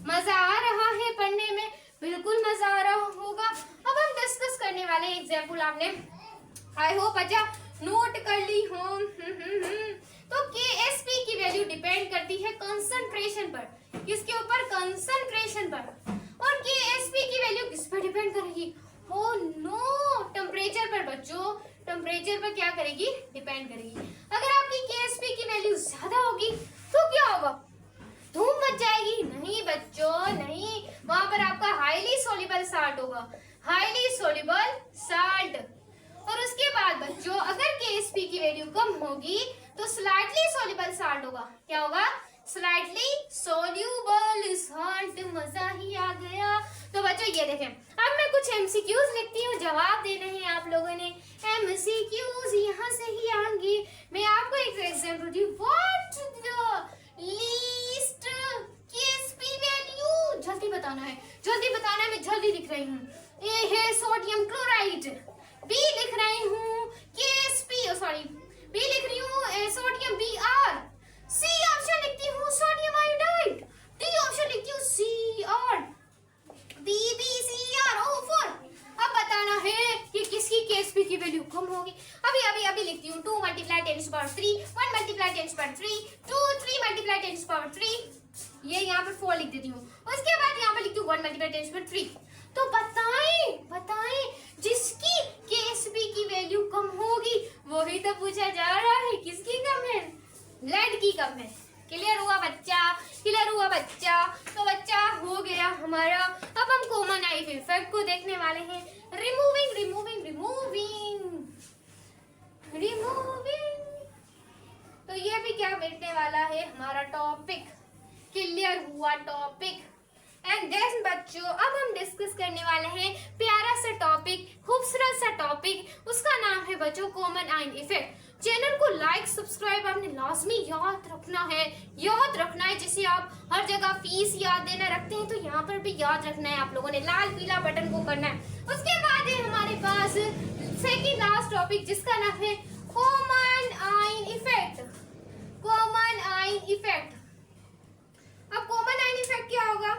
मजा आ रहा है पढ़ने में, बिल्कुल मजा आ रहा होगा। अब हम डिस्कस करने वाले एग्जाम्पल, आपने आई होप बच्चा नोट कर ली हो। तो KSP की वैल्यू डिपेंड करती है कंसंट्रेशन पर, किसके ऊपर, कंसंट्रेशन पर। और KSP की वैल्यू किस पर डिपेंड करेगी, हो नो, टेम्परेचर पर बच्चों। टेम्परेचर पर क्या करेगी, डिपेंड करेगी। अगर आपकी KSP की वैल्यू ज्यादा होगी तो क्या होगा, धूम मच जाएगी। नहीं बच्चों नहीं, वहां पर आपका हाईली सोल्यूबल साल्ट होगा, हाईली सोल्यूबल साल्ट। और उसके बाद बच्चों अगर KSP की वैल्यू कम होगी तो स्लाइटली सोल्यूबल साल्ट होगा। क्या होगा, स्लाइटली सोल्यूबल साल्ट। मजा ही आ गया। तो बच्चों ये देखें, अब मैं कुछ MCQs लिखती हूँ, जवाब देने हैं आप लोगों ने। MCQs यहाँ से ही आएंगे। मैं आपको एक एग्जांपल दूँ, what the least KSP value, जल्दी बताना है, जल्दी बताना है, मैं जल्दी लिख रही हूँ। ए है सोडियम क्लोराइड, B लिख रही हूँ KSP, सॉरी B लिख रही हूँ सोडियम Br, C ऑप्शन लिखती हूँ सोडियम आयोडाइड, D ऑप्शन लिखती हूँ Cr, BbCr4। अब बताना है कि किसकी KSP की वैल्यू कम होगी। अभी लिखती हूँ 2 × 10⁻3, 1 × 10⁻3, 2 3 × 10⁻3, ये यहाँ पर 4 लिख देती हूँ। उसके बाद यहाँ पर लिखती हूँ 1 × 10⁻3। तो बताएं जिसकी KSP की वैल्यू कम होगी वही तो पूछा जा रहा है, किसकी कम है, लेड की कम है। क्लियर हुआ बच्चा, क्लियर हुआ बच्चा। तो बच्चा हो गया हमारा। अब हम कॉमन आइफ इफेक्ट को देखने वाले हैं। रिमूविंग। तो ये भी क्या मिलने वाला है, हमारा टॉपिक क्लियर हुआ, टॉपिक। एंड देन बच्चों अब हम डिस्कस करने वाले हैं प्यारा सा टॉपिक, खूबसूरत सा टॉपिक, उसका नाम है बच्चों कॉमन आइन इफेक्ट। चैनल को लाइक सब्सक्राइब आपने लाजमी याद रखना है। जैसे आप हर जगह फीस याद देना रखते हैं, तो यहाँ पर भी याद रखना है आप लोगों ने, लाल पीला बटन को करना है। उसके बाद है हमारे पास सेकंड लास्ट टॉपिक, जिसका नाम है कॉमन आइन इफेक्ट। कॉमन आइन इफेक्ट। अब कॉमन आइन इफेक्ट क्या होगा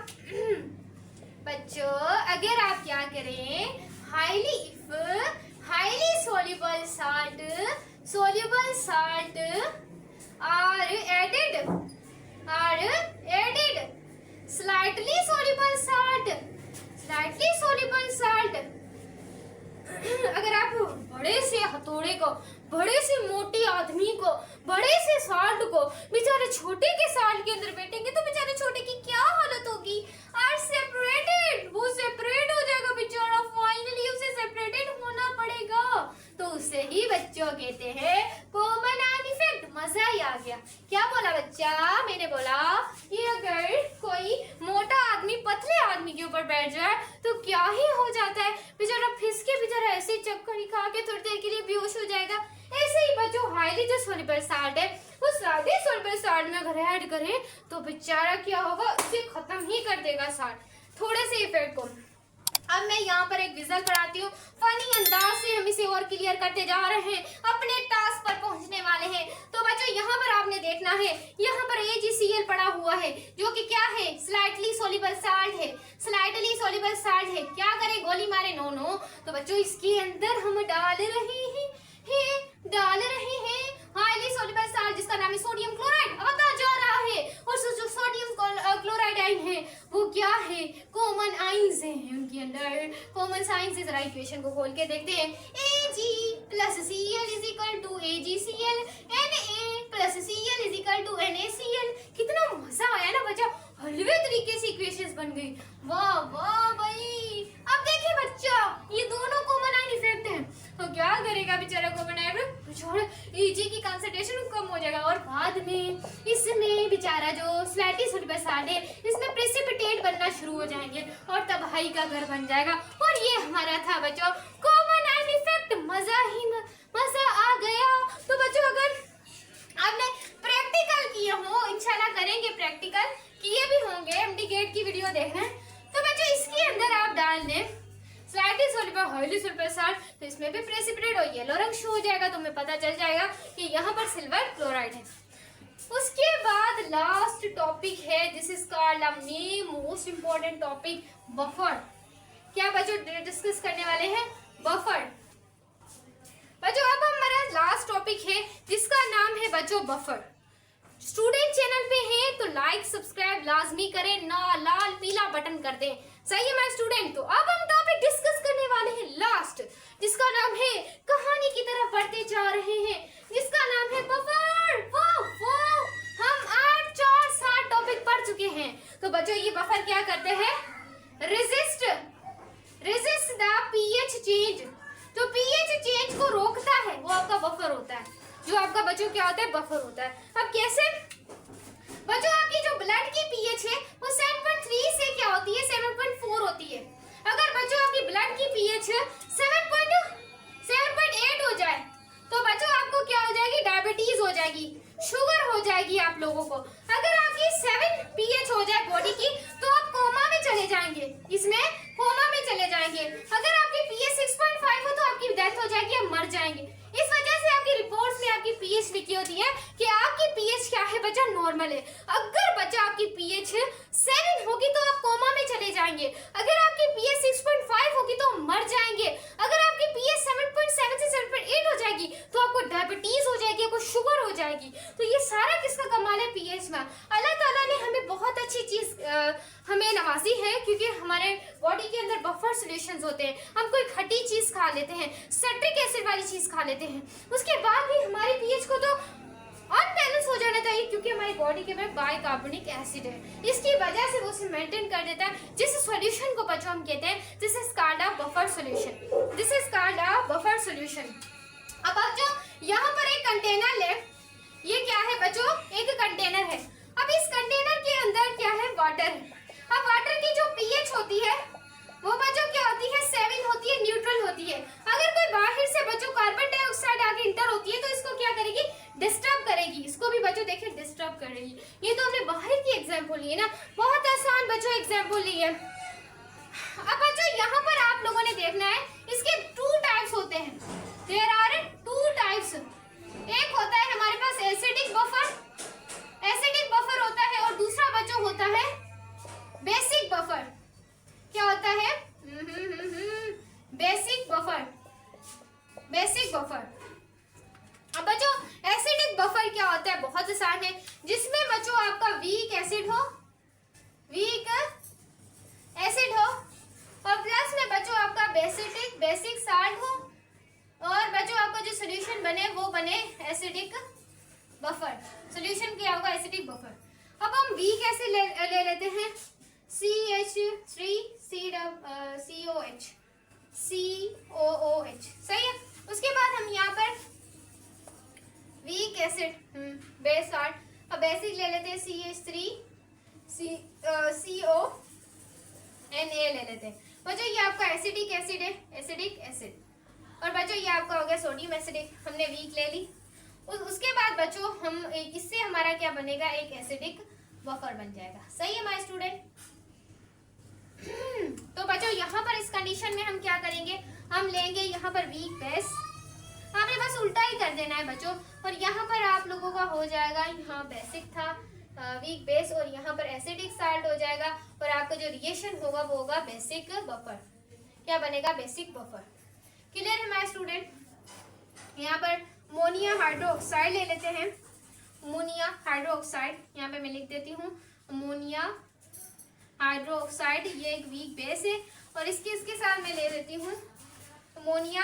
बच्चों, अगर आप क्या करें, highly soluble salt are added, slightly soluble salt बड़े से हथौड़े को, बड़े से मोटी आदमी को, बड़े से साल्ट को बेचारे छोटे के साल्ट के अंदर बैठेंगे तो बेचारे छोटे की क्या हालत होगी? आर सेपरेटेड, वो सेपरेट हो जाएगा बेचारा, फाइनली उसे सेपरेटेड होना पड़ेगा। तो उसे ही बच्चों कहते हैं कॉमन आर्म इफेक्ट। मजा ही आ गया। क्या बोला बच्चा? मैंने बोला ये अगर कोई मोटा आदमी पतले आदमी के ऊपर बैठ जाए तो क्या ही हो जाता है, बेचारा फिसके, बेचारा ऐसे चक्कर खा के थोड़ी देर के लिए बेहोश हो जाएगा। ऐसे ही बच्चों हाईली जो सोल्युबल साल्ट है, उस हाईली सोल्युबल साल्ट में अगर ऐड करें तो बेचारा क्या होगा, उसे खत्म ही कर देगा साल्ट थोड़े से इफेक्ट को। अब मैं यहाँ पर एक विजुअल पढ़ाती हूँ, फनी अंदाज से हम इसे और क्लियर करते जा रहे हैं, अपने टास्क पर पहुंचने वाले हैं। तो बच्चों यहाँ पर आपने देखना है, यहाँ पर AgCl पड़ा हुआ है जो कि क्या है, स्लाइटली सोल्युबल साल्ट है, स्लाइटली सोल्युबल साल्ट है। क्या करे, गोली मारे? No no. तो बच्चों इसके अंदर हम डाल रहे हैं हाईली सोल्युबल साल्ट जिसका नाम है सोडियम क्लोराइड। आता जा रहा है और जो सोडियम क्लोराइड आयन है वो क्या है, कॉमन आयंस है उनके अंदर, कॉमन साइंस। जरा इक्वेशन को खोल के देखते हैं। Ag plus Cl is equal to AgCl, Na plus Cl is equal to NaCl। कितना मजा आया ना बच्चा, हलवे तरीके से इक्वेशंस बन गई। वाह वाह भाई। अब देखिए बच्चा, ये दोनों कॉमन आयन इफेक्ट हैं, तो क्या करेगा बेचारा कॉमन आयन, Ag की कंसंट्रेशन कम हो जाएगा और बाद में इसमें बेचारा जो स्लाइटली सोल्युबल साल्ट है इसमें प्रेसिपिटेट बनना शुरू हो जाएंगे और तबाही का घर बन जाएगा। और ये हमारा था बच्चों कॉमन आयन इफेक्ट। मजा आ गया। तो बच्चों अगर आपने प्रैक्टिकल किए हो, इंशाल्लाह करेंगे, प्रैक्टिकल किए भी होंगे, एमडी गेट की वीडियो देखना है, तो बच्चों इसके अंदर आप डाल दें slightly soluble highly soluble salt, तो इसमें भी प्रेसिपिटेट और येलो रंग शो हो जाएगा, तो हमें पता चल जाएगा कि यहाँ पर सिल्वर क्लोराइड है। उसके बाद लास्ट टॉपिक है, this is called a most important topic, buffer. क्या बच्चों डिस्कस करने वाले हैं? बफर। बच्चों अब हमारा लास्ट टॉपिक है जिसका नाम है बच्चों बफर। स्टूडेंट चैनल पे हैं तो लाइक सब्सक्राइब लाजमी करें, ना लाल पीला बटन कर दें, सही है मेरे स्टूडेंट। तो अब हम टॉपिक डिस्कस करने वाले हैं लास्ट, जिसका नाम है, कहानी की तरफ बढ़ते जा रहे हैं, जिसका नाम है बफर। वाह, हम 8, 4, 7 टॉपिक पढ़ चुके हैं। तो बच्चों ये बफर क्या करते हैं? Resist the pH change. जो पीएच चेंज को रोकता है वो आपका बफर होता है, जो आपका बच्चों क्या होता है, बफर होता है। अब कैसे बच्चों? आपकी जो ब्लड की पीएच है वो 7.3 से क्या होती है, 7.4 होती है। अगर बच्चों आपकी ब्लड की पीएच 7.8 हो जाए तो बच्चों आपको क्या हो जाएगी, डायबिटीज हो जाएगी, शुगर हो जाएगी आप लोगों को। अगर आपकी 7 पीएच हो जाए बॉडी की तो आप कोमा में चले जाएंगे, इसमें कोमा में चले जाएंगे। अगर आपकी पीएच 6.5 हो तो आपकी डेथ हो जाएगी, आप मर जाएंगे। इस वजह से आपकी रिपोर्ट्स में आपकी पीएच लिखी होती है कि आपकी पीएच क्या है बच्चा, नॉर्मल है। अगर बच्चा आपकी पीएच 7 होगी तो आप कोमा में चले जाएंगे। अगर आपकी पीएच 6.5 होगी तो मर जाएंगे। अगर आपकी पीएच 7.7 से 7.8 हो जाएगी तो आपको डायबिटीज हो जाएगी, आपको शुगर हो जाएगी। तो ये सारा किसका कमाल है? पीएच में। अल्लाह ताला ने हमें बहुत अच्छी चीज हमें नवाजी है, क्योंकि हमारे बॉडी के अंदर बफर सॉल्यूशंस होते हैं। हम कोई खट्टी चीज खा लेते हैं, सिट्रिक एसिड वाली चीज खा लेते हैं, उसके बाद भी हमारी पीएच को तो अनबैलेंस हो जाना चाहिए, क्योंकि हमारी बॉडी के में बाइकार्बोनिक एसिड है। इसकी वजह से वो उसे मेंटेन कर देता है, जिस सॉल्यूशन को बच्चों हम कहते हैं this is called a buffer solution, this is called a buffer solution. अब बच्चों यहाँ पर एक कंटेनर ले, ये क्या है बच्चों, एक कंटेनर है। अब इस कंटेनर के अंदर क्या है, वाटर है। अब वाटर की जो पीएच होती है वो बच्चों क्या होती है, 7 होती है, न्यूट्रल होती है। अगर कोई बाहर से बच्चों कार्बन डाइऑक्साइड आगे इंटर होती है तो इसको क्या करेगी, डिस्टर्ब करेगी, इसको भी बच्चों देखिए डिस्टर्ब करेगी। ये तो हमने बाहर की एग्जांपल ली है ना, बहुत आसान बच्चों एग्जांपल ली है। अब बच्चों यहाँ पर आप लोगों ने देखना है, इसके 2 टाइप्स होते हैं, देयर आर 2 टाइप्स। एक होता है हमारे पास एसिडिक बफर, एसिडिक बफर होता है, और दूसरा बच्चों होता है बेसिक बफर। क्या होता है? Basic buffer, basic buffer. अब बच्चों एसिडिक बफर क्या होता है, बहुत आसान है, जिसमें बच्चों आपका वीक एसिड हो, वीक एसिड हो, और प्लस में बच्चों आपका बेसिक साल्ट हो, और ले लेते हैं CH3COOH, सही है। उसके बाद हम यहाँ पर वीक एसिड बेस साल्ट, अब बेसिक ले लेते हैं CH3CONA ले लेते हैं। बच्चों ये आपका एसिडिक एसिड है, एसिडिक एसिड। और बच्चों ये आपका हो गया सोडियम एसिडिक, हमने वीक ले ली। उसके बाद बच्चों हम इससे हमारा क्या बनेगा, एक एसिडिक बफर बन जाएगा, सही है माय स्टूडेंट। तो बच्चों यहाँ पर इस कंडीशन में हम क्या करेंगे, हम लेंगे यहाँ पर वीक बेस, आपने बस उल्टा ही कर देना है बच्चों। और यहाँ पर आप लोगों का हो जाएगा, यहाँ बेसिक था वीक बेस और यहाँ पर एसिडिक साल्ट हो जाएगा, और आपका जो रिएक्शन होगा वो होगा बेसिक बफर। क्या बनेगा, बेसिक बफर। क्लियर है माय स्टूडेंट। यहाँ पर अमोनिया हाइड्रोक्साइड ले लेते हैं, अमोनिया हाइड्रोक्साइड, यहाँ पे मैं लिख देती हूँ अमोनिया हाइड्रोक्साइड, ये एक वीक बेस है। और इसके साथ मैं ले लेती हूँ अमोनिया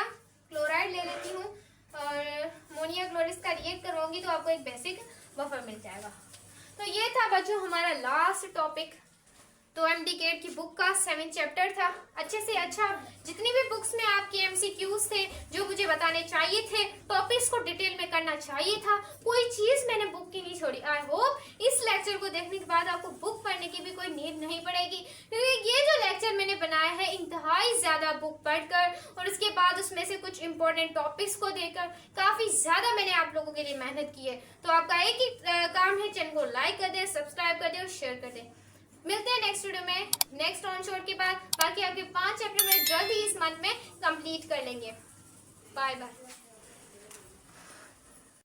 क्लोराइड ले लेती हूँ, और अमोनिया क्लोराइड का रिएक्ट करवाऊंगी तो आपको एक बेसिक बफर मिल जाएगा। तो ये था बच्चों हमारा लास्ट टॉपिक। तो एमडी केट की बुक का 7 चैप्टर था। अच्छे से अच्छा जितनी भी बुक्स में आपके एमसीक्यूज थे जो मुझे बताने चाहिए थे, टॉपिक्स को डिटेल में करना चाहिए था, कोई चीज मैंने बुक की नहीं छोड़ी। आई होप इस लेक्चर को देखने के बाद आपको बुक पढ़ने की भी कोई नीड नहीं पड़ेगी, क्योंकि ये जो लेक्चर मैंने बनाया है इंतहाई ज्यादा बुक पढ़कर और उसके बाद उसमें से कुछ इंपॉर्टेंट टॉपिक्स को देखकर काफी ज्यादा मैंने आप लोगों के लिए मेहनत की है। तो आपका एक ही काम है, चैनल को लाइक कर दे, सब्सक्राइब कर दे और शेयर कर दे। मिलते हैं नेक्स्ट वीडियो में, नेक्स्ट ऑन शोर के बाद। बाकी आपके 5 चैप्टर में जल्द ही इस मंथ में कंप्लीट कर लेंगे। Bye bye.